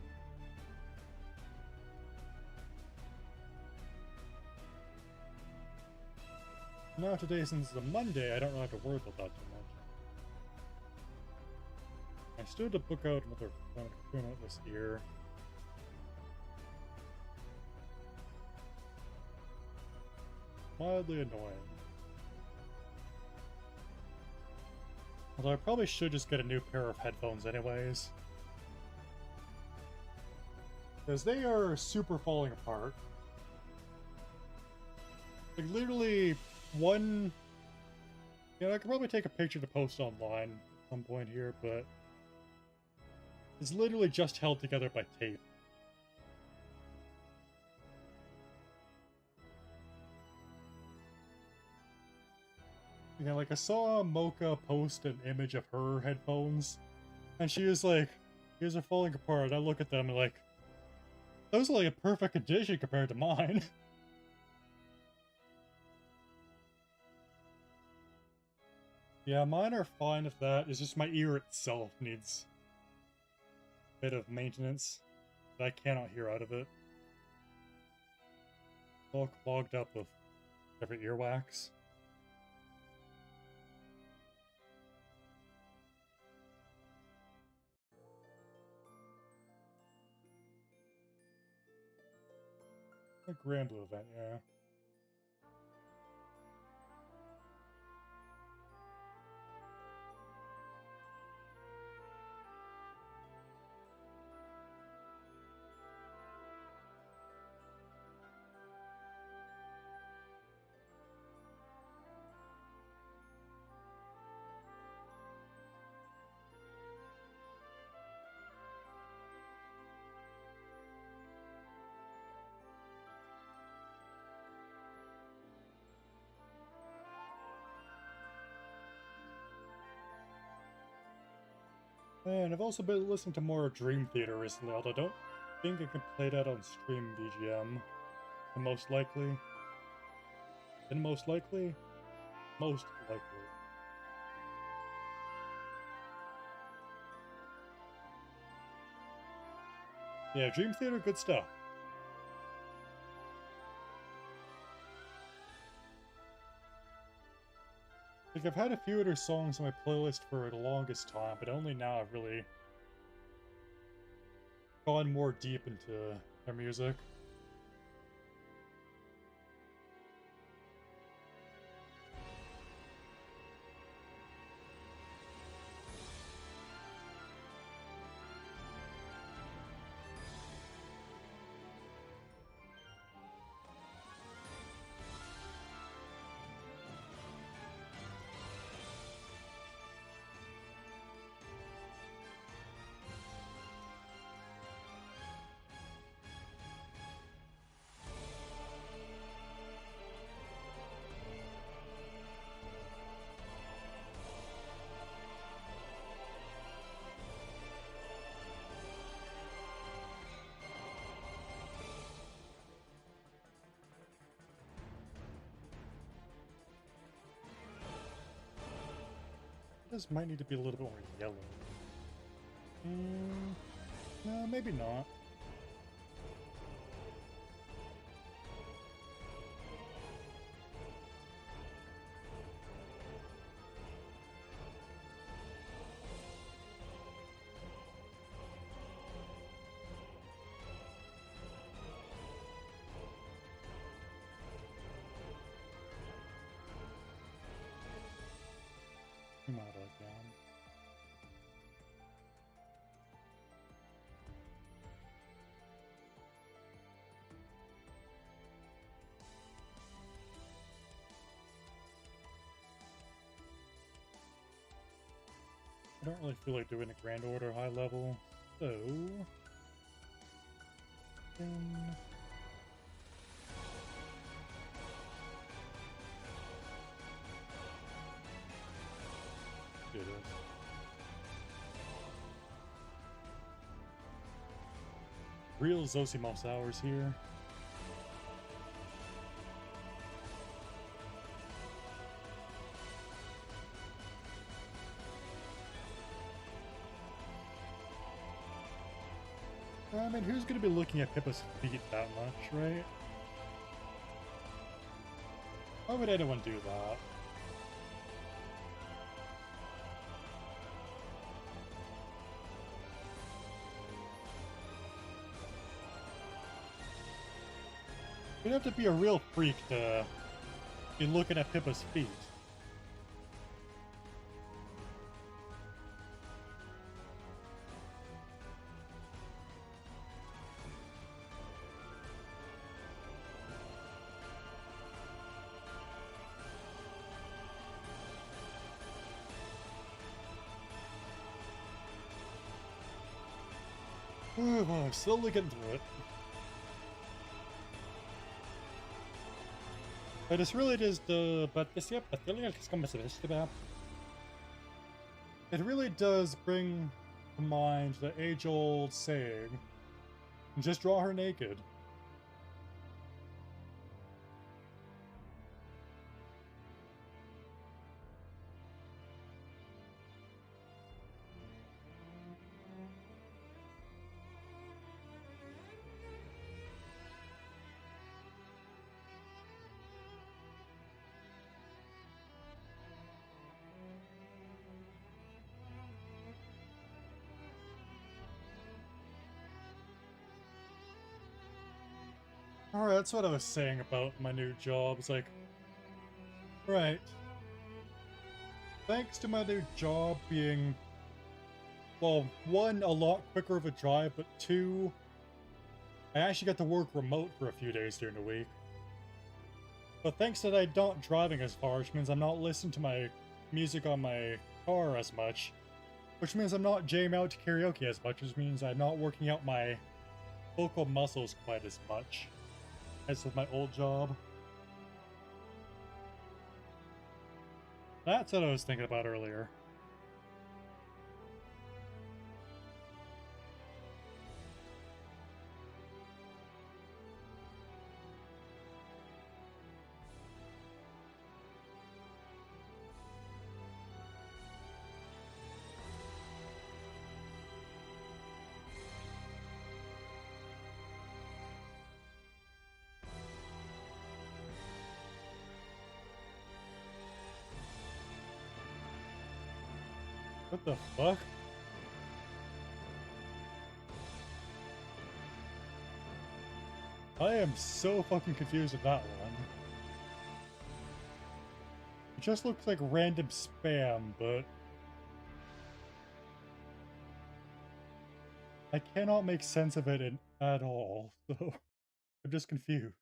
Now today, since it's a Monday, I don't really have to worry about that too much. I still have to book out another tune out this year. Mildly annoying. Although I probably should just get a new pair of headphones anyways. Because they are super falling apart. Like, literally, one... You know, I could probably take a picture to post online at some point here, but... It's literally just held together by tape. Yeah, like, I saw Mocha post an image of her headphones, and she was like, these are falling apart. I look at them and like, those are like a perfect condition compared to mine. Yeah, mine are fine if that. It's just my ear itself needs a bit of maintenance that I cannot hear out of it. It's all clogged up with different earwax. A Grand Blue event, yeah. And I've also been listening to more Dream Theater recently, although I don't think I can play that on stream BGM. And most likely. Most likely. Yeah, Dream Theater, good stuff. Like, I've had a few of their songs on my playlist for the longest time, but only now I've really gone more deep into their music. This might need to be a little bit more yellow. No, maybe not. Model it down. I don't really feel like doing a grand order high level, so then do this. Real Zosimos hours here. I mean, who's going to be looking at Pippa's feet that much, right? Why would anyone do that? You'd have to be a real freak to be looking at Pippa's feet. I'm slowly getting through it. But it's really just but this yep, I feel like it's coming to it really does bring to mind the age-old saying, just draw her naked. Alright, that's what I was saying about my new job. It's like, right. Thanks to my new job being, well, one, a lot quicker of a drive, but two, I actually got to work remote for a few days during the week. But thanks to that I'm not driving as far, which means I'm not listening to my music on my car as much, which means I'm not jamming out to karaoke as much, which means I'm not working out my vocal muscles quite as much as with my old job. That's what I was thinking about earlier. What the fuck? I am so fucking confused with that one. It just looks like random spam, but I cannot make sense of it at all, so I'm just confused.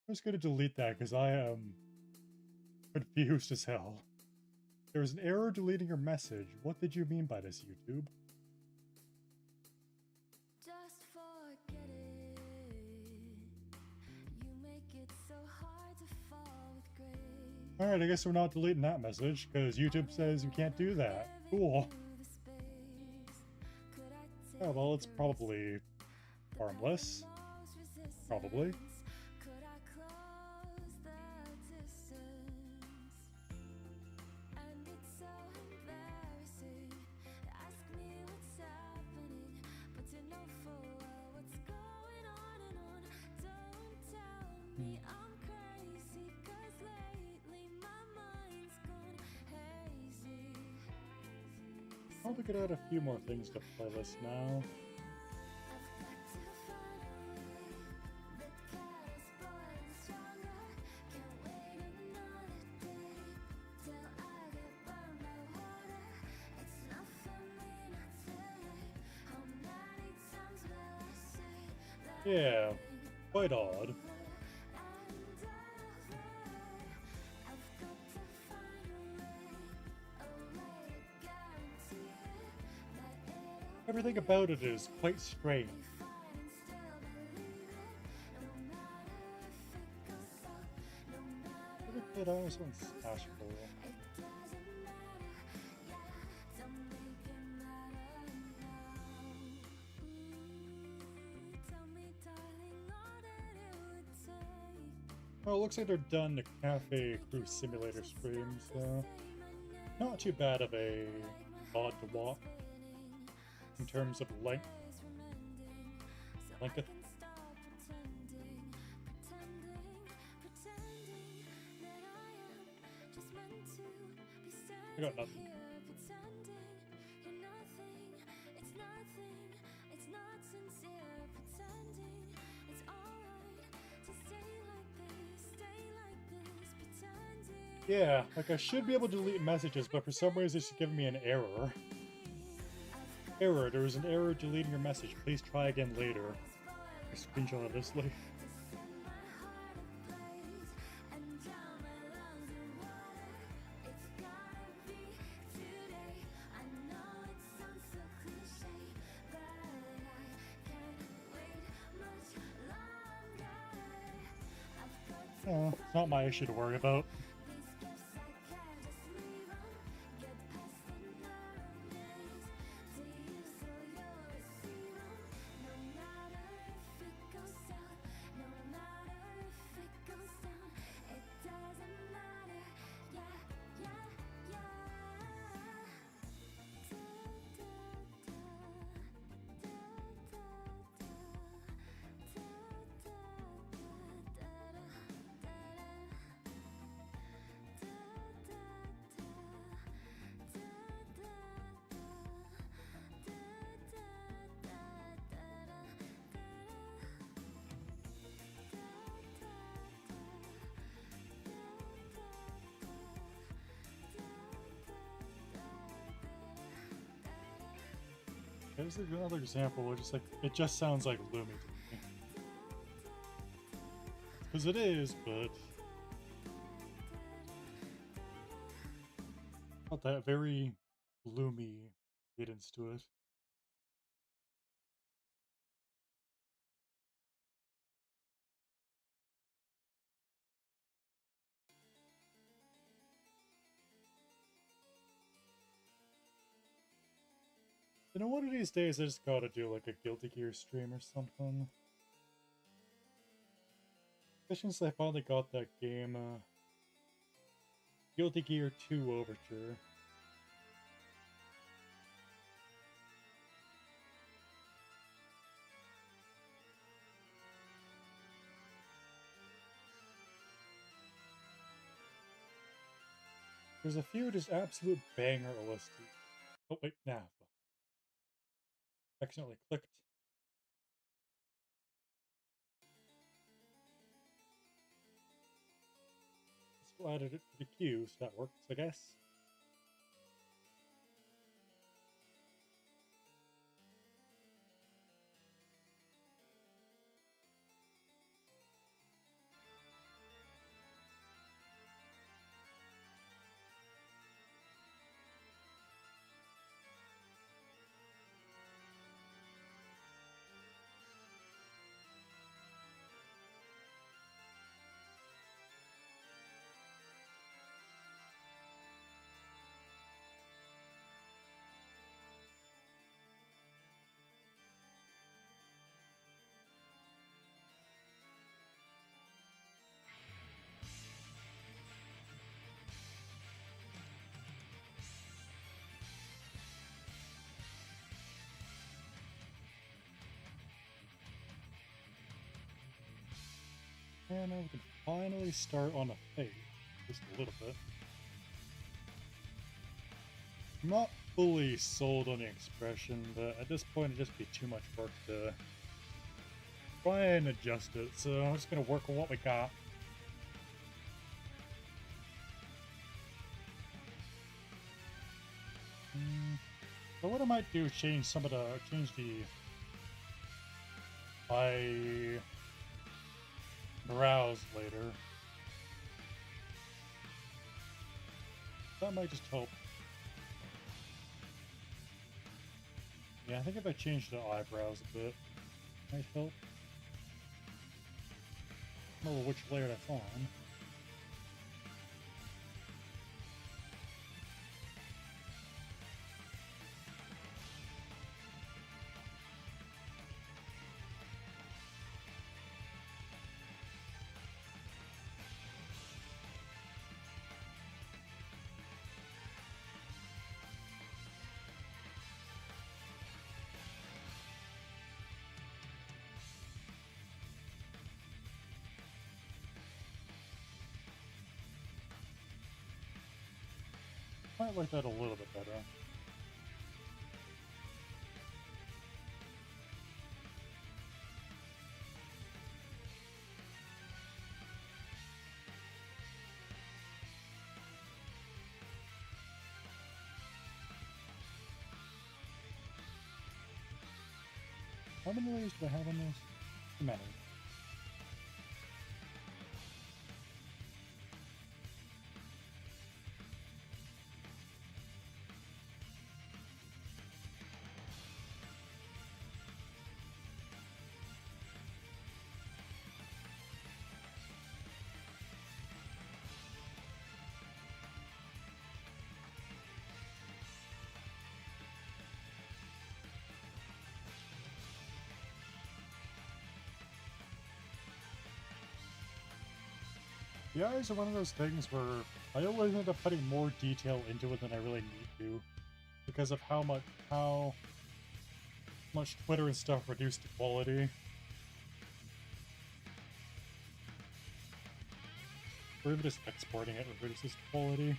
I'm just gonna delete that because I am confused as hell. There was an error deleting your message. What did you mean by this, YouTube? Just forget it. You make it so hard to fall with grace. Alright, I guess we're not deleting that message because YouTube says you can't do that. Cool. Oh, well, it's probably harmless. Probably. Probably could add a few more things to playlist now. Yeah, quite odd. Everything about it is quite strange. As a kid, I always wanted Smash Ball. Oh, it looks like they're done the Cafe Crew Simulator stream, so not too bad of a mod to walk in terms of length. Length. I got nothing. Yeah, like I should be able to delete messages, but for some reason it's giving me an error. Error, there is an error deleting your message. Please try again later. I screenshot this like. Oh, it's not my issue to worry about. There's another example where just like it just sounds like Lumi to me. Because it is, but not that very Lumi cadence to it. You know, one of these days I just gotta do like a Guilty Gear stream or something. Especially since I finally got that game, Guilty Gear 2 Overture. There's a few just absolute banger OST. Oh wait, nah. Accidentally clicked. Still added it to the queue, so that works, I guess. And now we can finally start on a fade. Just a little bit. I'm not fully sold on the expression, but at this point it'd just be too much work to try and adjust it, so I'm just gonna work on what we got. So what I might do is change my browse later. That might just help. Yeah, I think if I change the eyebrows a bit, might help. I don't remember which layer that's on. Might like that a little bit better. How many layers do I have on this? Too many. The eyes are one of those things where I always end up putting more detail into it than I really need to, because of how much Twitter and stuff reduced the quality. Or even just exporting it reduces the quality.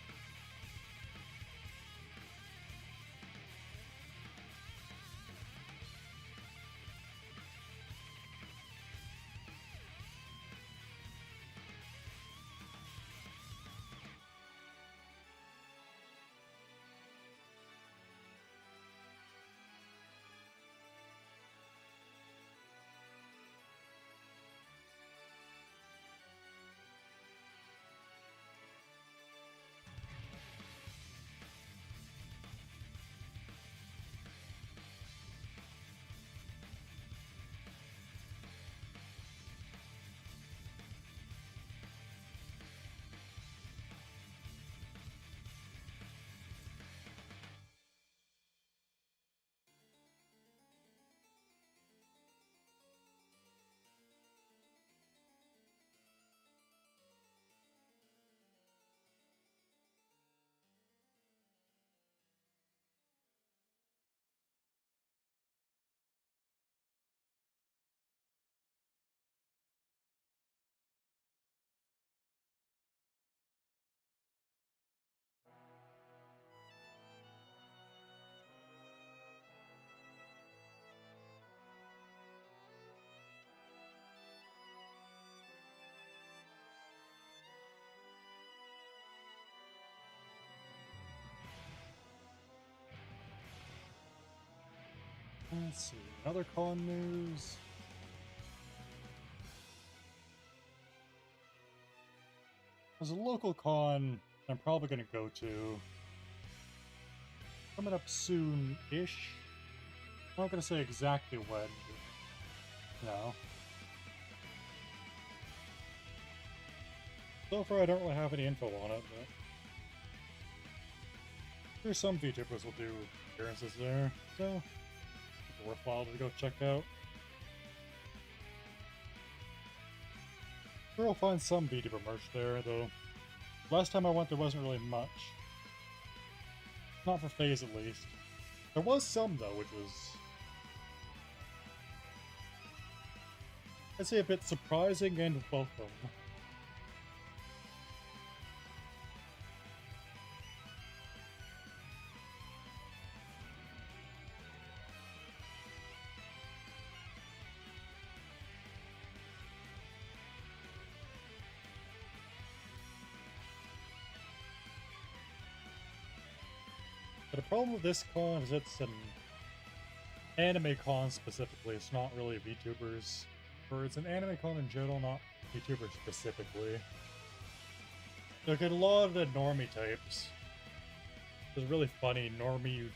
Let's see, another con news. There's a local con I'm probably going to go to. Coming up soon-ish. I'm not going to say exactly when. No. So far I don't really have any info on it, but there's some VTubers will do appearances there, so it's worthwhile to go check out. Sure, I'll find some VTuber merch there, though last time I went there wasn't really much. Not for FaZe at least. There was some though, which was, I'd say, a bit surprising and welcome. But the problem with this con is it's an anime con specifically. It's not really VTubers. Or it's an anime con in general, not VTubers specifically. Look at a lot of the normie types. There's really funny normie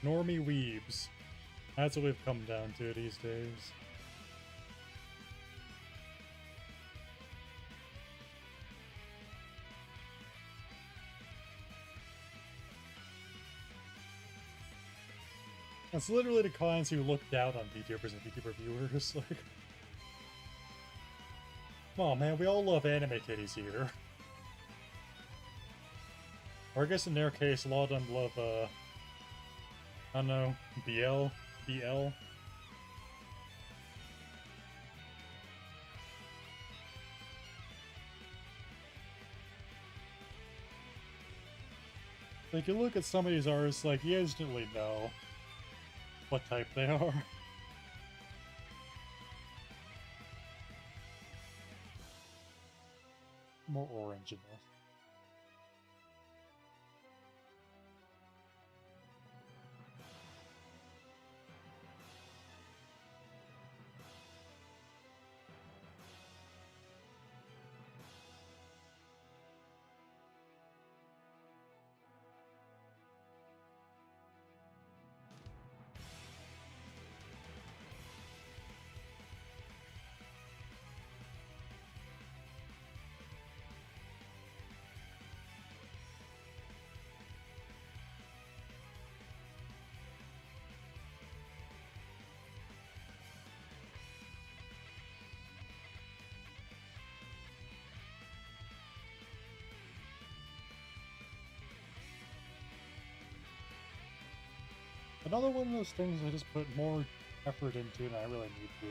weebs That's what we've come down to these days. It's literally the kinds who look down on VTubers and VTuber viewers. Like, come on, man, we all love anime titties here. Or I guess in their case, a lot of them love, I don't know, BL. Like, you look at some of these artists, like, you instantly know what type they are. More orange in this. Another one of those things I just put more effort into than I really need to.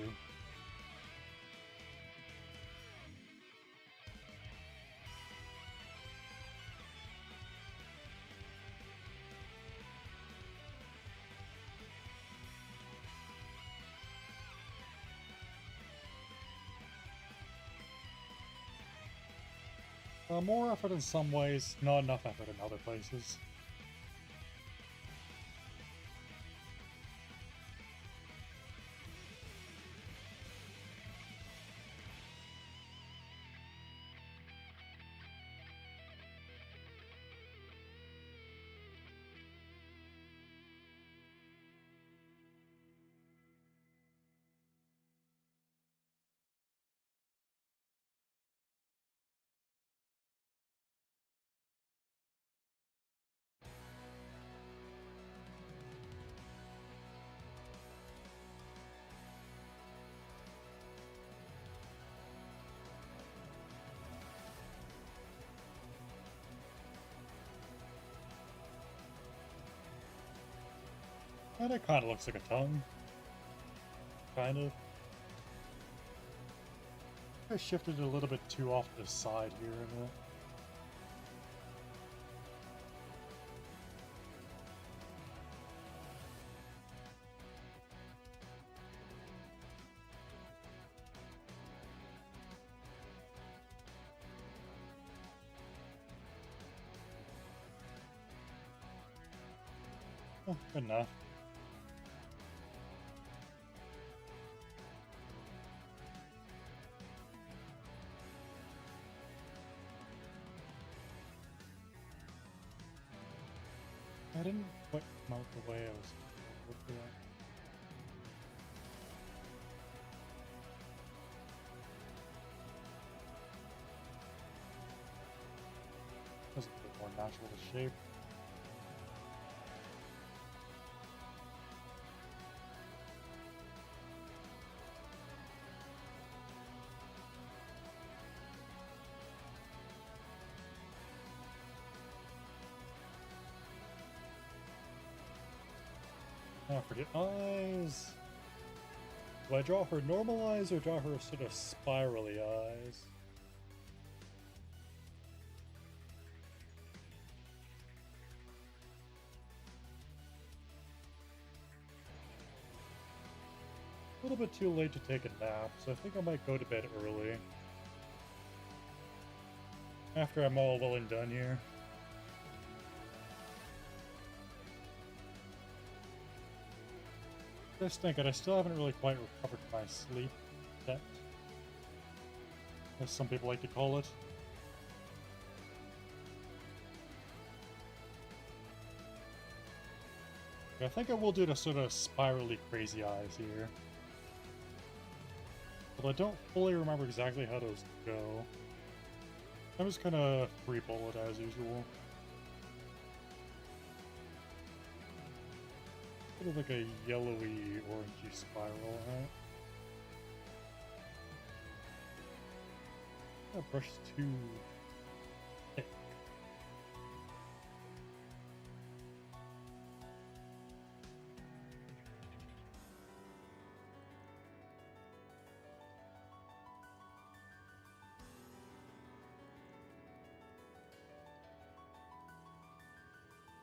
More effort in some ways, not enough effort in other places. And it kind of looks like a tongue. Kind of. I shifted it a little bit too off to the side here in it. Oh, good enough. I didn't quite come out the way I was supposed to. Was a bit more natural to shape. Now for the eyes. Do I draw her normal eyes or draw her sort of spirally eyes? A little bit too late to take a nap, so I think I might go to bed early. After I'm all well and done here. Just thinking, I still haven't really quite recovered my sleep debt, as some people like to call it. I think I will do the sort of spirally crazy eyes here. But I don't fully remember exactly how those go. I'm just gonna free bullet as usual. Sort of like a yellowy, orangey spiral, right? That brush is too thick.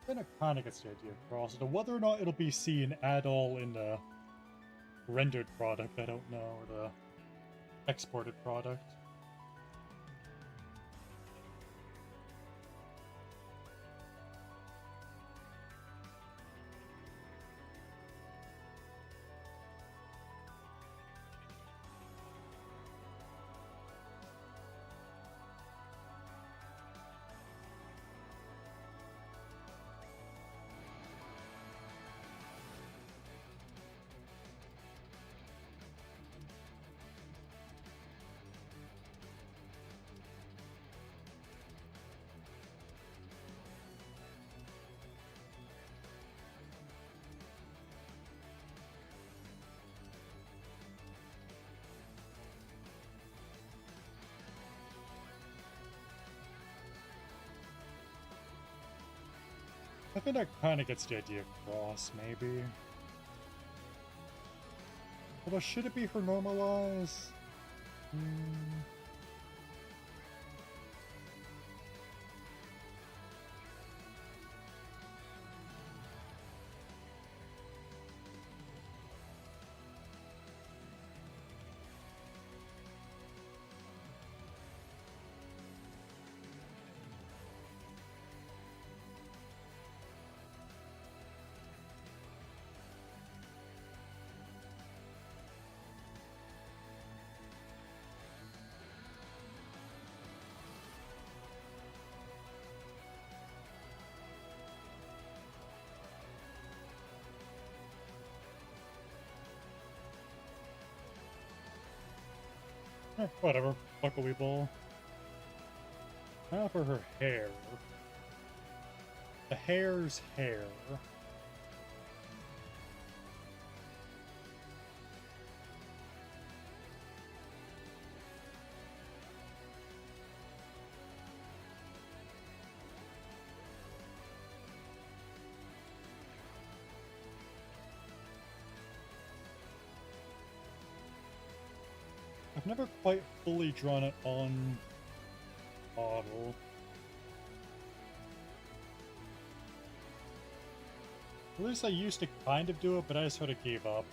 Then it kind of gets the idea across. So whether or not it'll be seen at all in the rendered product, I don't know, or the exported product. I think that kind of gets the idea across, maybe. Although, should it be her normalize? Whatever. Buckwheat ball. Now for her hair. The hair's hair. I've never quite fully drawn it on model. At least I used to kind of do it, but I sort of gave up.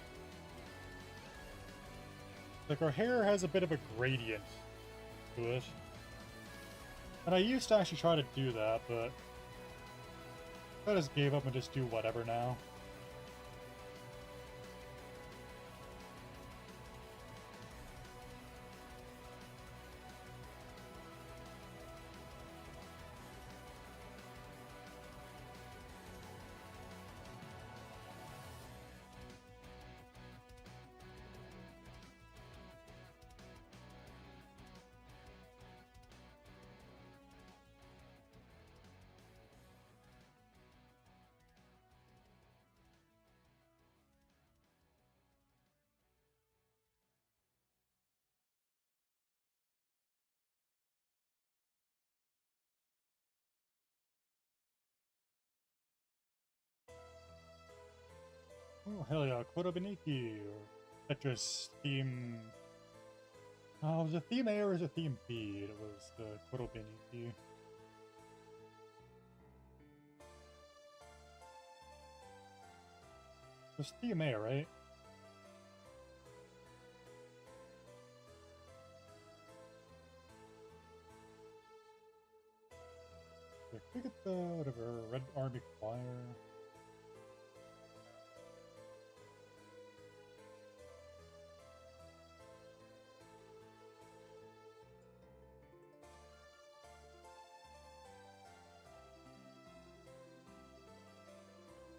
Like, her hair has a bit of a gradient to it. And I used to actually try to do that, but I just gave up and just do whatever now. Oh, hell yeah, Kotobeniki, or Tetris theme. Oh, was it theme A or was it theme B? It was the Kotobeniki. It was theme A, right? Can we get the, whatever, Red Army Choir?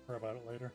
Worry about it later.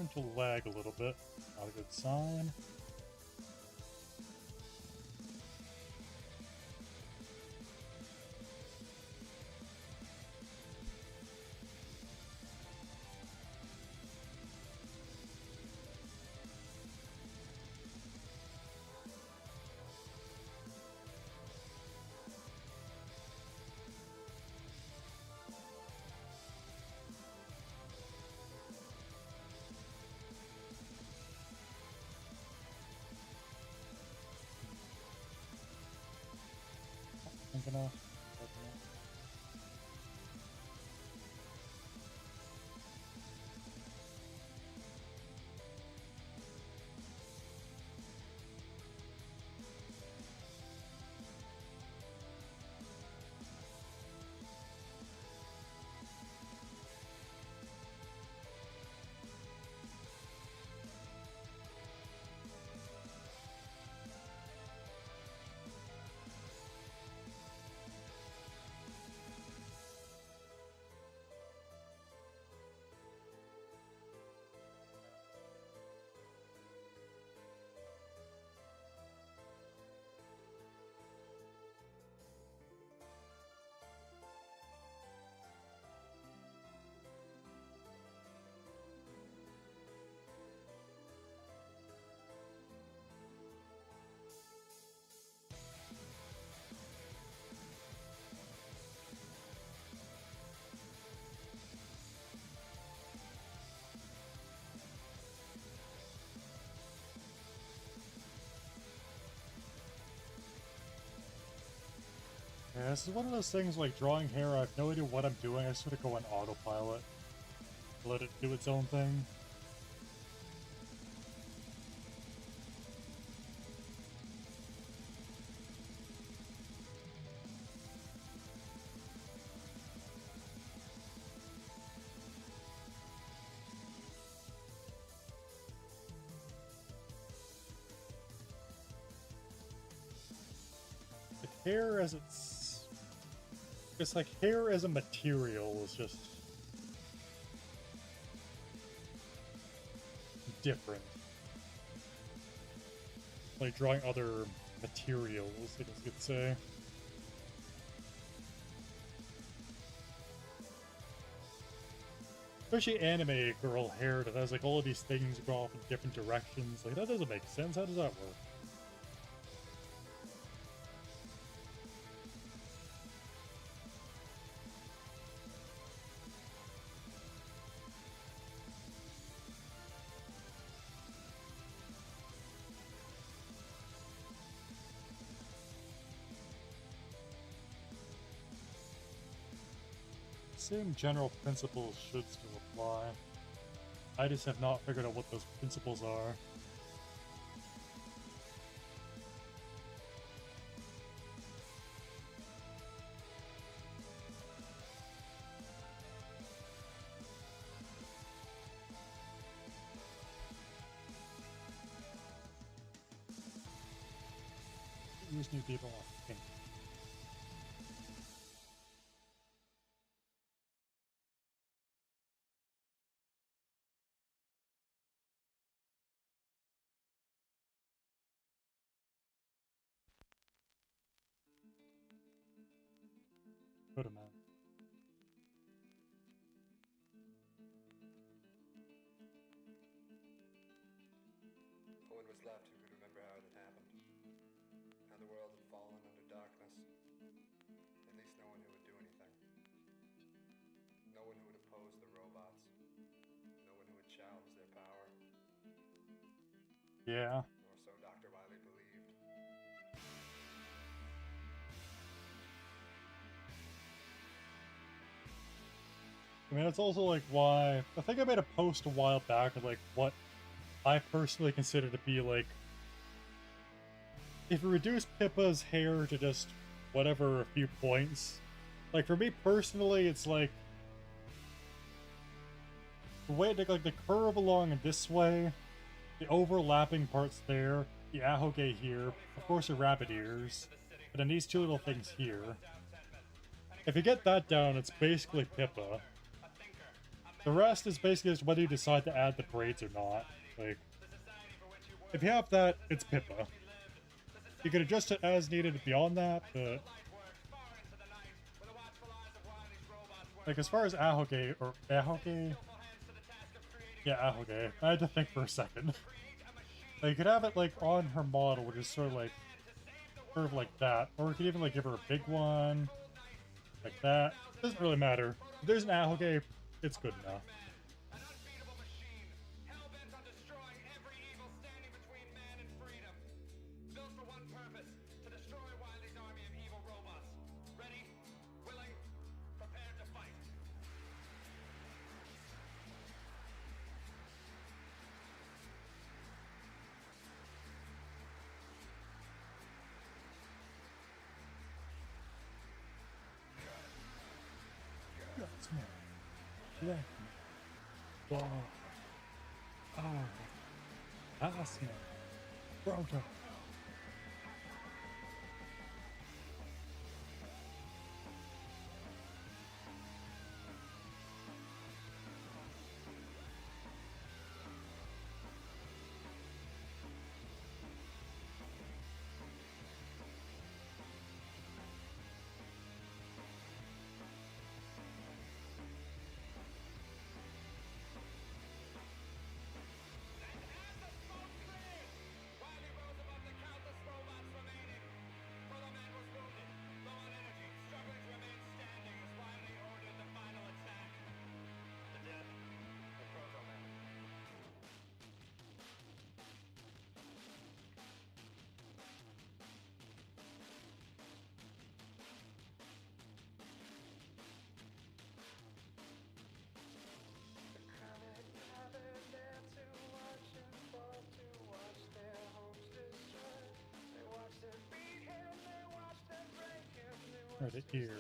starting to lag a little bit. Not a good sign. I'm gonna open it. Yeah, this is one of those things like drawing hair, I have no idea what I'm doing, I sort of go on autopilot. Let it do its own thing. Like hair as it's like hair as a material is just different. Like drawing other materials, I guess you could say. Especially anime girl hair that has like all of these things go off in different directions. Like that doesn't make sense. How does that work? Same general principles should still apply. I just have not figured out what those principles are. Use new people on pink. Protomen. No one was left who could remember how it had happened. How the world had fallen under darkness. At least no one who would do anything. No one who would oppose the robots. No one who would challenge their power. Yeah. Or so Dr. Wiley believed. I mean, it's also like why I think I made a post a while back of like what I personally consider to be like if you reduce Pippa's hair to just whatever a few points, like for me personally, it's like the way like the curve along this way, the overlapping parts there, the ahoge here, of course the rabbit ears, but then these two little things here. If you get that down, it's basically Pippa. The rest is basically just whether you decide to add the braids or not. Like, if you have that, it's Pippa. You can adjust it as needed beyond that, but like as far as Ahoge or Ahoge, yeah, Ahoge. I had to think for a second. Like, you could have it like on her model, which is sort of like that, or you could even like give her a big one, like that. Doesn't really matter. If there's an Ahoge, it's good enough. Black. Wow. Ah. Asma. Proto. Or the ear.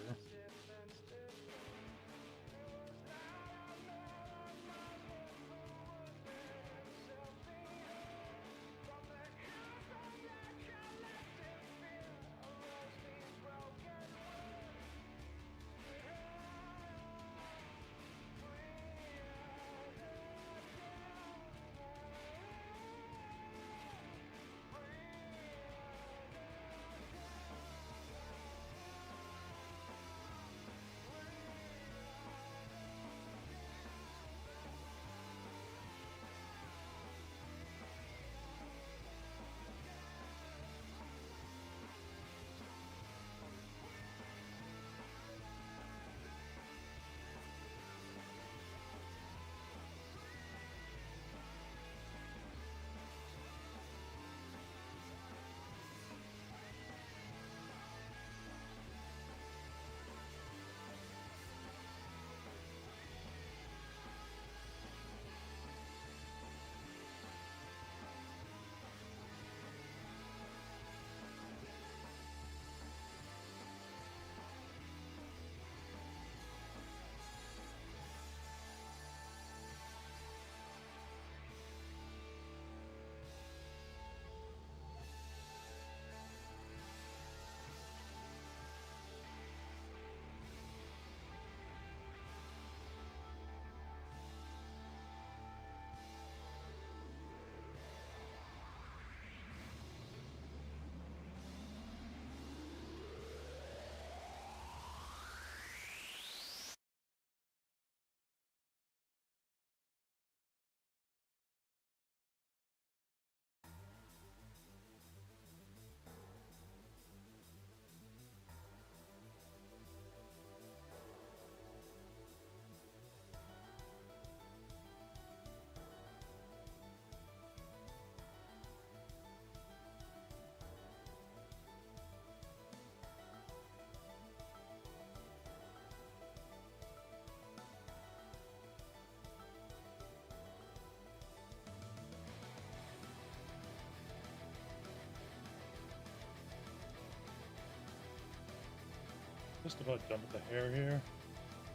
Just about done with the hair here.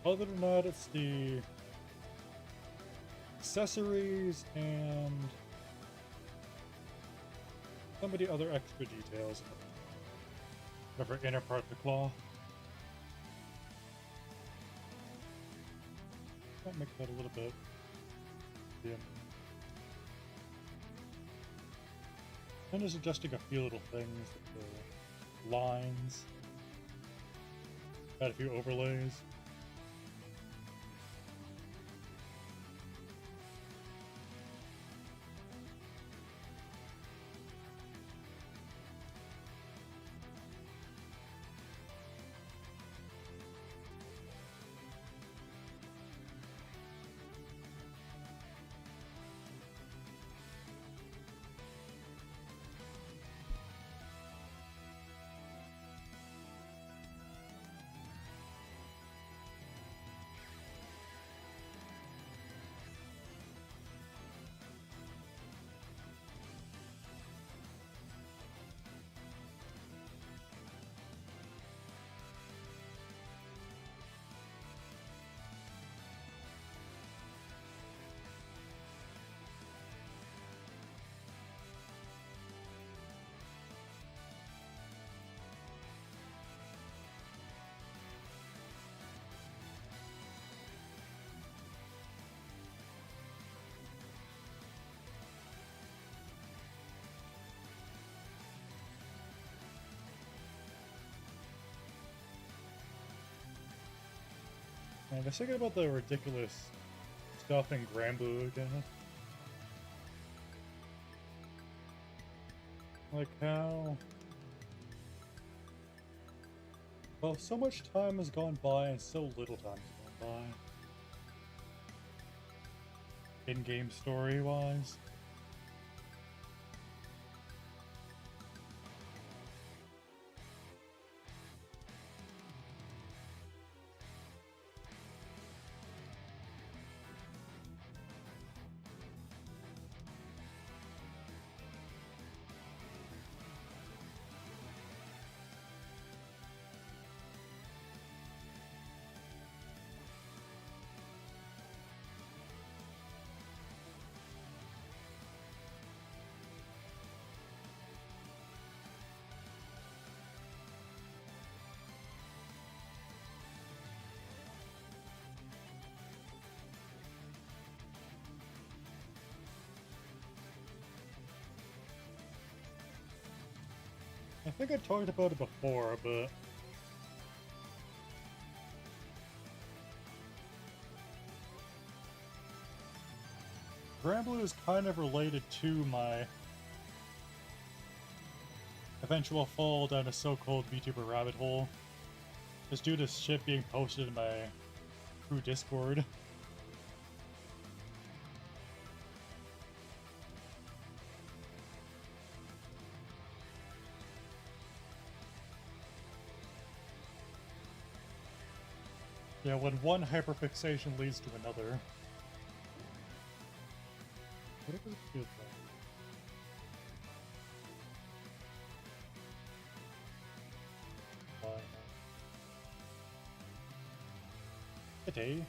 Other than that, it's the accessories and some of the other extra details of her inner part of the claw. Might make that a little bit. Yeah. I'm just adjusting a few little things, like the lines. Add a few overlays. And I was thinking about the ridiculous stuff in Granblue again. Like how... Well, so much time has gone by and so little time has gone by. In-game story-wise. I think I talked about it before, but... Granblue is kind of related to my eventual fall down a so-called VTuber rabbit hole. Just due to shit being posted in my crew Discord. Yeah, when one hyperfixation leads to another. What does it feel like? Good day.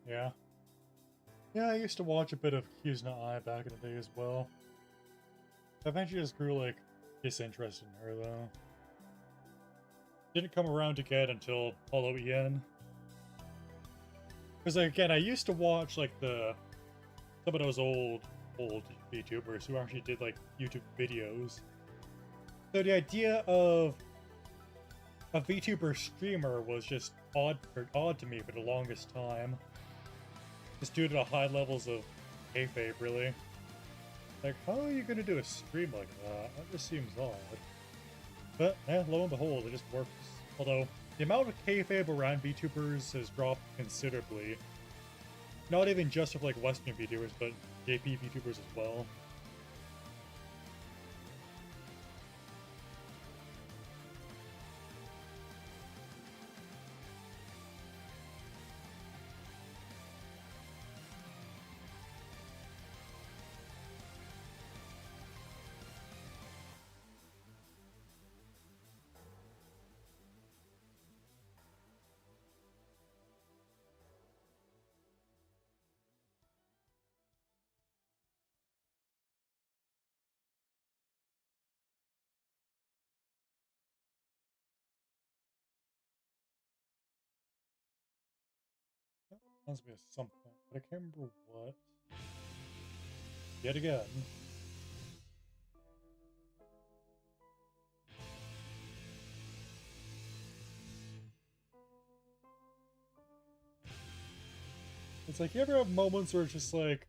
Yeah. Yeah, I used to watch a bit of bnnuy back in the day as well. Eventually just grew, like, disinterested in her, though. Didn't come around again until Hollow EN. Because, again, I used to watch, like, some of those old VTubers who actually did, like, YouTube videos. So the idea of a VTuber streamer was just odd to me for the longest time. Just due to the high levels of kayfabe, really. Like, how are you gonna do a stream like that? That just seems odd. But, lo and behold, it just works. Although, the amount of kayfabe around VTubers has dropped considerably. Not even just of, like, Western VTubers, but JP VTubers as well. Reminds me of something, but I can't remember what. Yet again. It's like, you ever have moments where it's just like,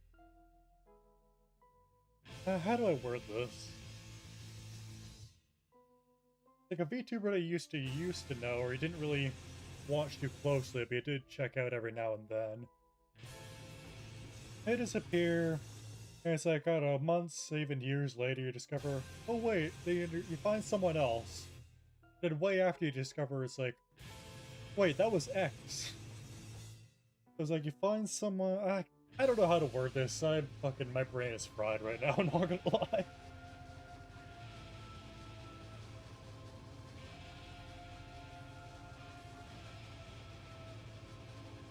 how do I word this? Like a VTuber that I used to know, or he didn't really watch too closely, but he did check out every now and then. They disappear, and it's like, I don't know, months, even years later, you discover, oh wait, you find someone else. Then way after you discover, it's like, wait, that was X. It's like, you find someone, I don't know how to word this, my brain is fried right now, I'm not gonna lie.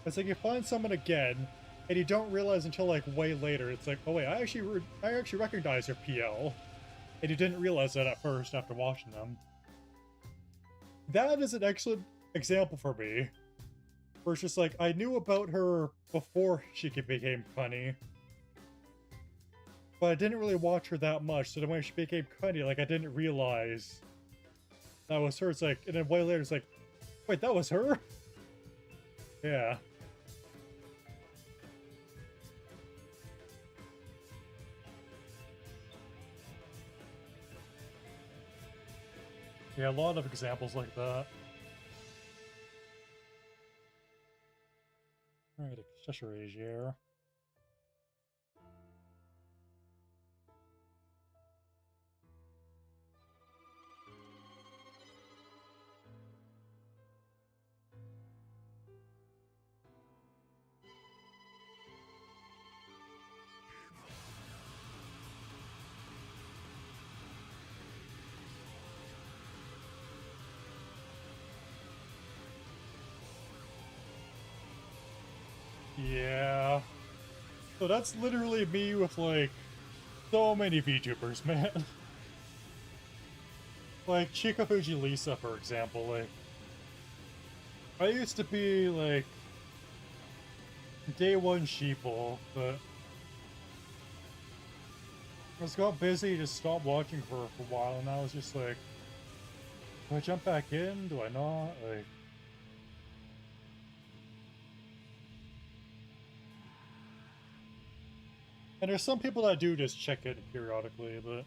It's like you find someone again, and you don't realize until like way later. It's like, oh wait, I actually recognize your PL, and you didn't realize that at first after watching them. That is an excellent example for me, where it's just like I knew about her before she became funny, but I didn't really watch her that much. So then when she became funny, like I didn't realize that was her. It's like, and then way later, it's like, wait, that was her. Yeah. Yeah, a lot of examples like that. Alright, accessories here. Yeah. So that's literally me with like so many VTubers, man. Like Chikafuji Lisa, for example. Like I used to be like day one sheeple, but I just got busy, just stopped watching for a while, and I was just like, do I jump back in? Do I not? Like, and there's some people that do just check it periodically, but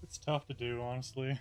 it's tough to do, honestly.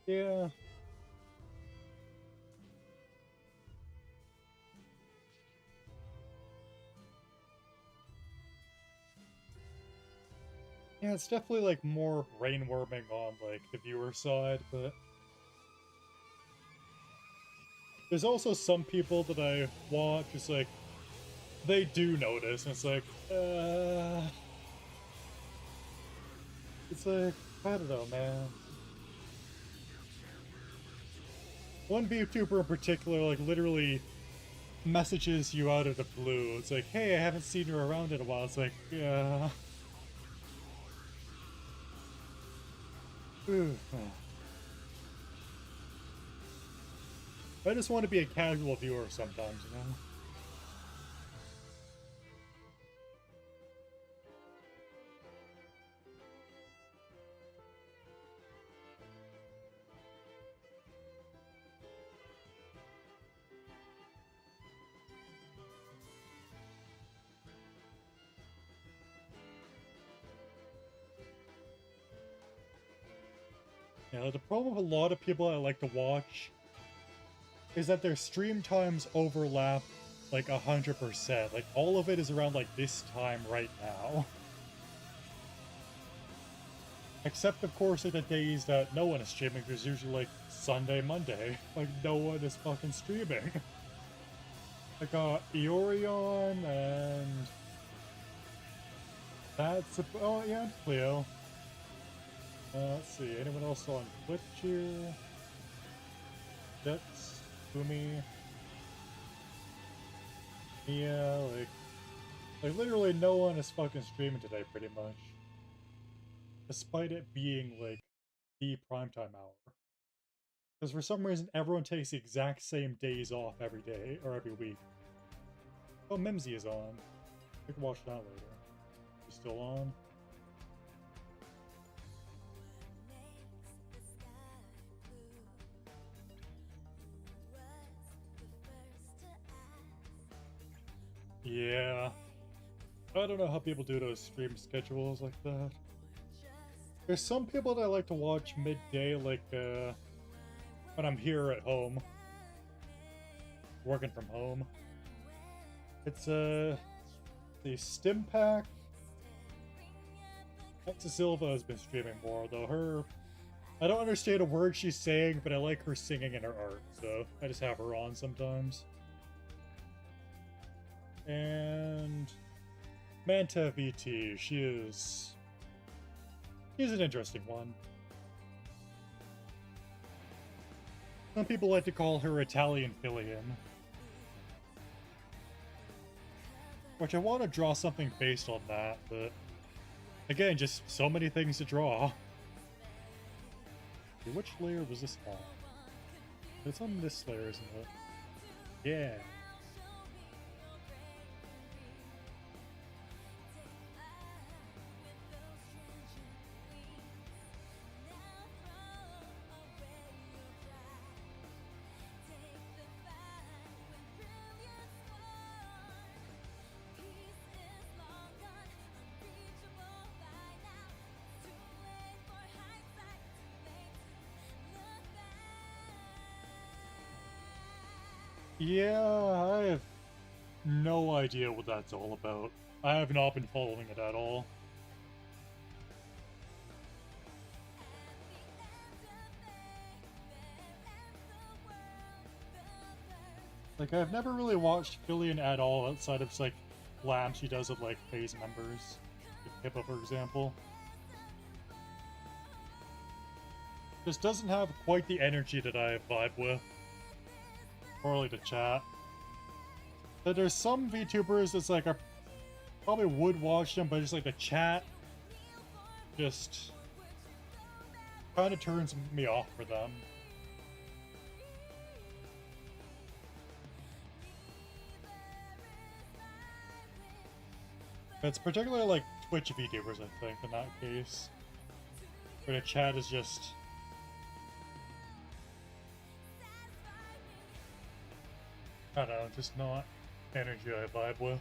Yeah. Yeah, it's definitely like more brain-warming on like the viewer side, but there's also some people that I watch, it's like, they do notice, and it's like, it's like, I don't know, man. One VTuber in particular, like, literally messages you out of the blue. It's like, hey, I haven't seen you around in a while. It's like, yeah. I just want to be a casual viewer sometimes, you know? Yeah, the problem with a lot of people I like to watch is that their stream times overlap like 100%. Like all of it is around like this time right now. Except of course like the days that no one is streaming, there's usually like Sunday, Monday. Like no one is fucking streaming. I got Eorion and that's oh yeah, Cleo. Let's see, anyone else on Twitch here? Jets, Umi. Yeah, like literally no one is fucking streaming today pretty much. Despite it being like the primetime hour. Because for some reason everyone takes the exact same days off every day or every week. Oh, Mimsy is on. We can watch that later. He's still on. Yeah. I don't know how people do those stream schedules like that. There's some people that I like to watch midday, like, when I'm here at home. Working from home. It's, the Stimpack. Exa Silva has been streaming more, though I don't understand a word she's saying, but I like her singing and her art, so I just have her on sometimes. And Manta VT, she's an interesting one. Some people like to call her Italian Fillion. Which I want to draw something based on that, but again, just so many things to draw. Okay, which layer was this on? It's on this layer, isn't it? Yeah. Yeah, I have no idea what that's all about. I have not been following it at all. Like, I've never really watched Fillion at all outside of, like, lamps she does with, like, phase members. Like Hippo, for example. Just doesn't have quite the energy that I vibe with. Or like the chat. But there's some VTubers that's like I probably would watch them, but just like the chat just kind of turns me off for them. It's particularly like Twitch VTubers, I think, in that case. Where the chat is just I don't know, just not energy I vibe with.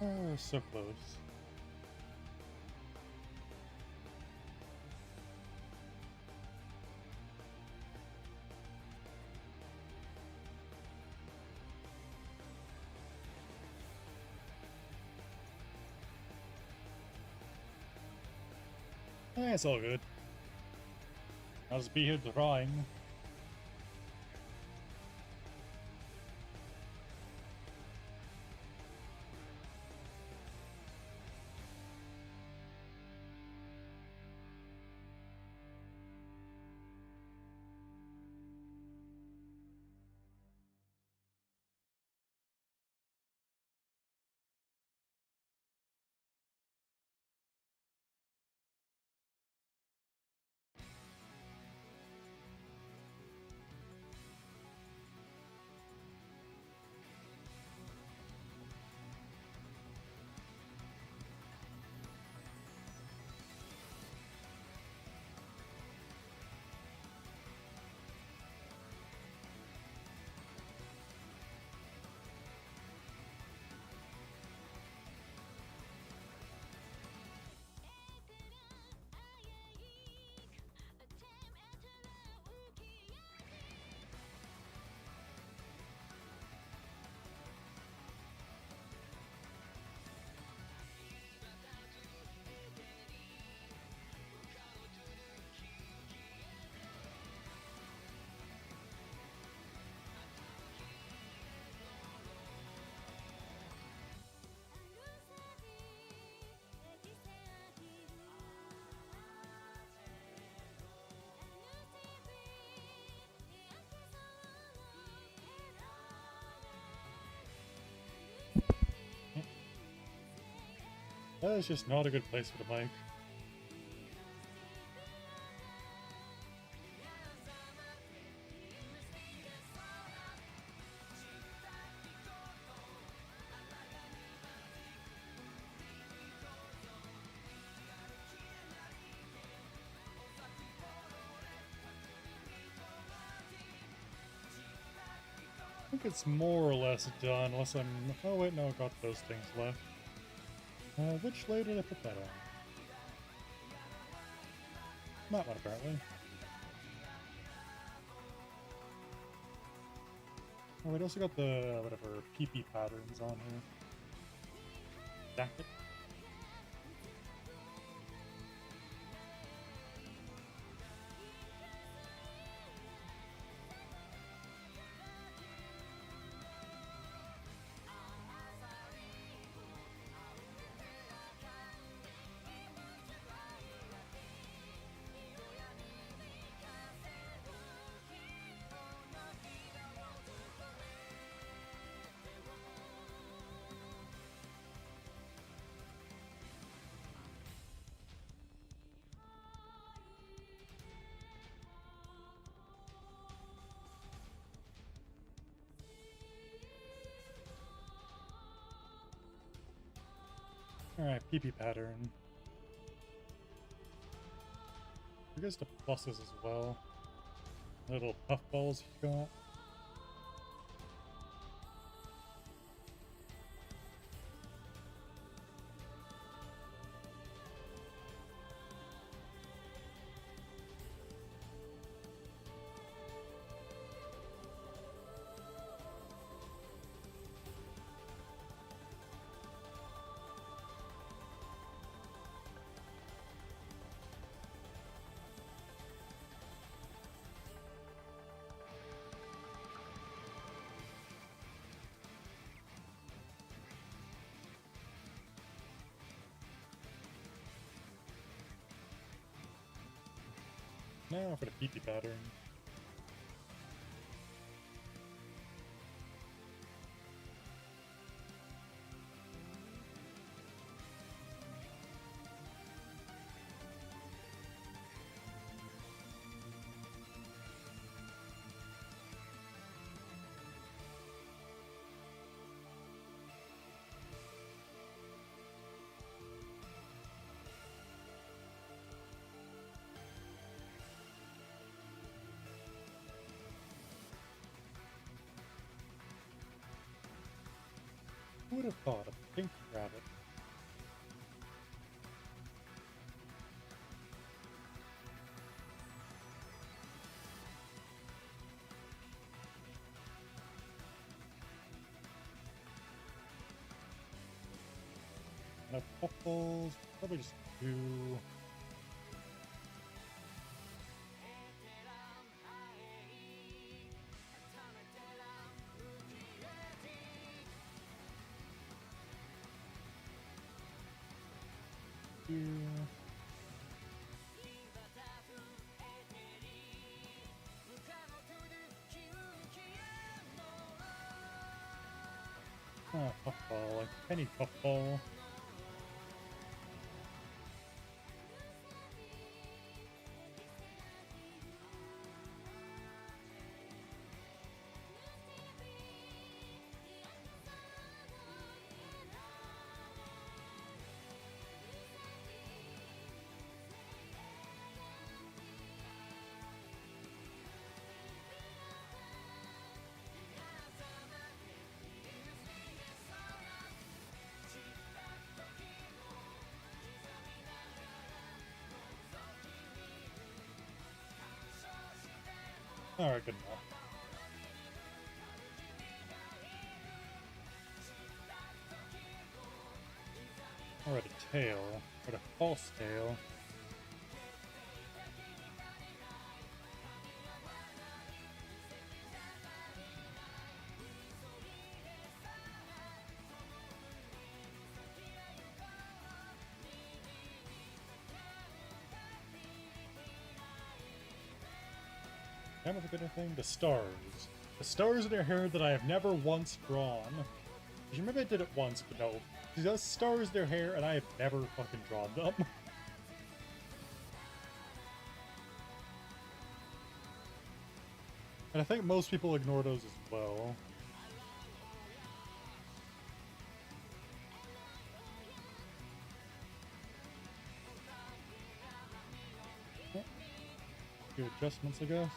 Oh, so close. Eh, it's all good. I'll just be here drawing. That is just not a good place for the mic. I think it's more or less done, unless I'm... Oh wait, no, I got those things left. Which layer did I put that on? Not one, apparently. Oh, we also got the, whatever, PP patterns on here. Jacket. Alright, PP pattern. I guess the pluses as well. Little puffballs you got. Now for the PP pattern. Who would have thought a pink grab it. And a couple, probably just two. Two. Ah, puffball, like penny puffball. Alright, good enough. Alright, a tail. But a false tail. Can I forget anything? The stars. The stars in her hair that I have never once drawn. You remember I did it once, but no. She does stars in their hair, and I have never fucking drawn them. And I think most people ignore those as well. Few adjustments, I guess.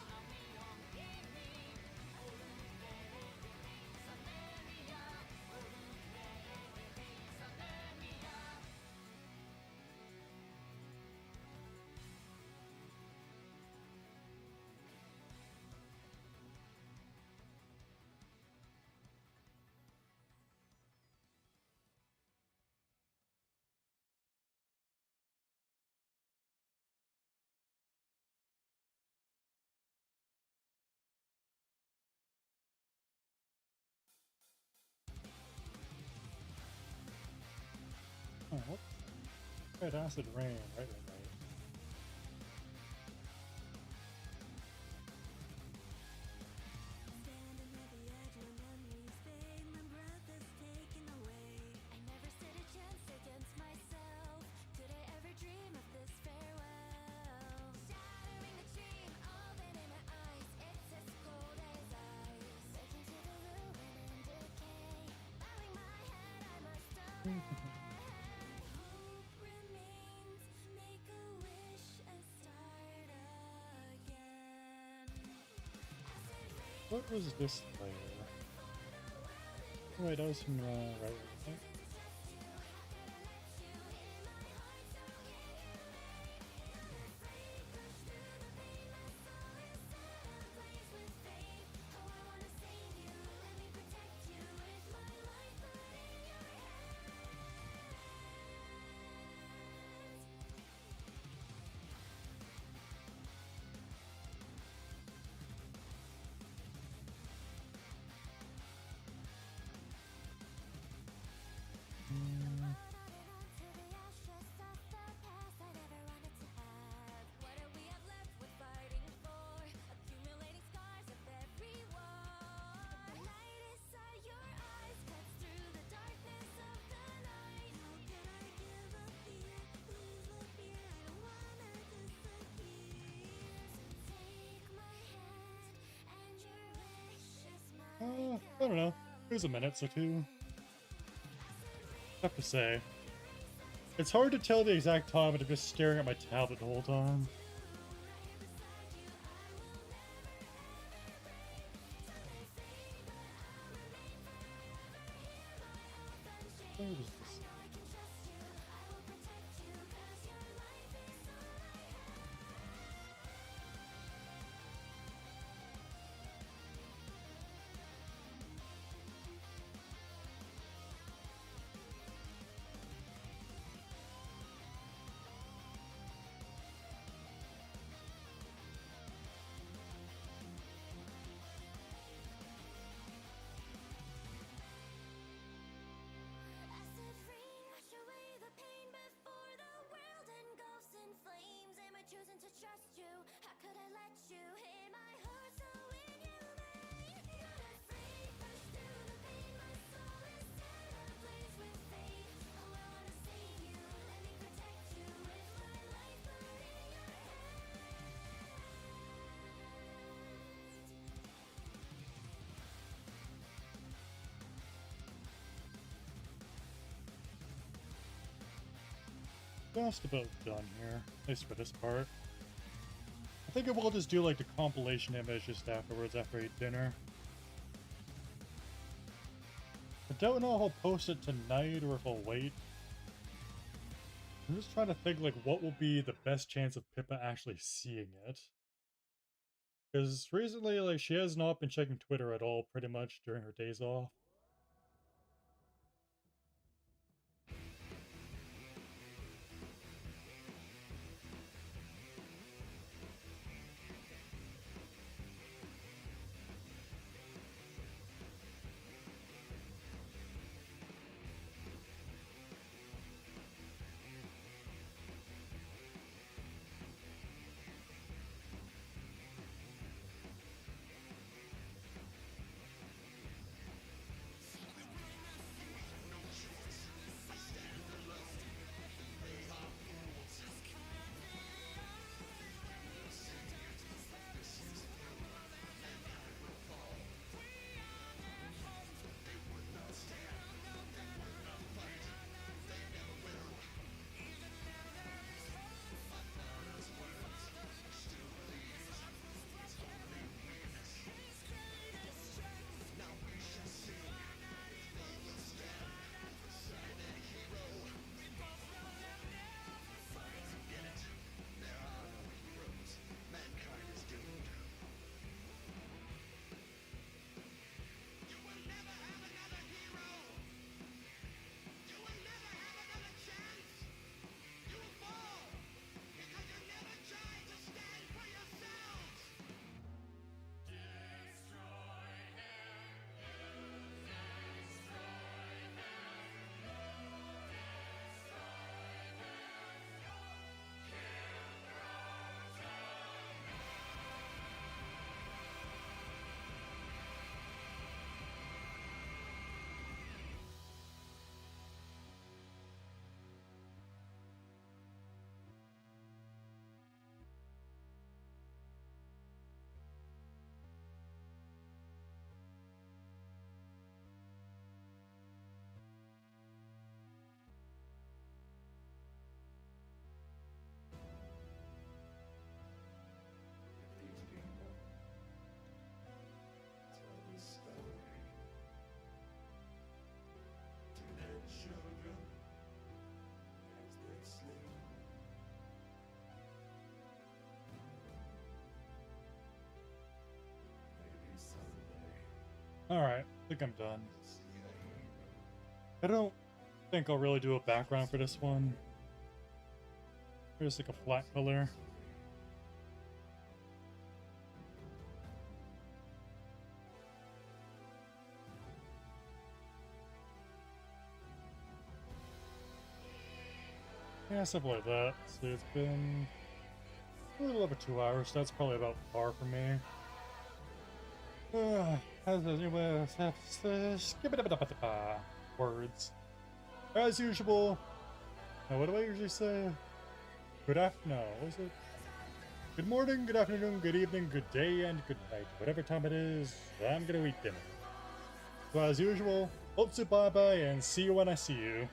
Oh, what? Red acid rain, right. Standing at the edge when memories fade, my breath is taken away. I never stood a chance against myself. Did I ever dream of this farewell? Shattering the dream, all that in my eyes, it's as cold as ice. Searching to the ruin and decay, bowing my head, I must obey. Hope remains, make a wish and start again. What was this layer? Oh, wait, that was from right. I don't know. It was a minute or two. I have to say, it's hard to tell the exact time, and I'm just staring at my tablet the whole time. Where was this? trust you? How could I let you hit my heart so inhumane? Not afraid, push through the pain. My soul is set ablaze with fate. Oh, I wanna save you. Let me protect you with my life burning your Just about done here, at least for this part. I think I will just do like the compilation image just afterwards after I eat dinner. I don't know if I'll post it tonight or if I'll wait. I'm just trying to think like what will be the best chance of Pippa actually seeing it. Because recently, like, she has not been checking Twitter at all pretty much during her days off. If these people tell the story to their children as they sleep, maybe someday Alright, I think I'm done. they'll see a hero. I don't think I'll really do a background for this one. There's like a flat color. Yeah, something like that. So it's been a little over 2 hours, so that's probably about par for me. Words. As usual. Now, what do I usually say? Good afternoon. No, what was it? Good morning, good afternoon, good evening, good day, and good night. Whatever time it is, I'm gonna eat dinner. So as usual, hope to bye bye and see you when I see you.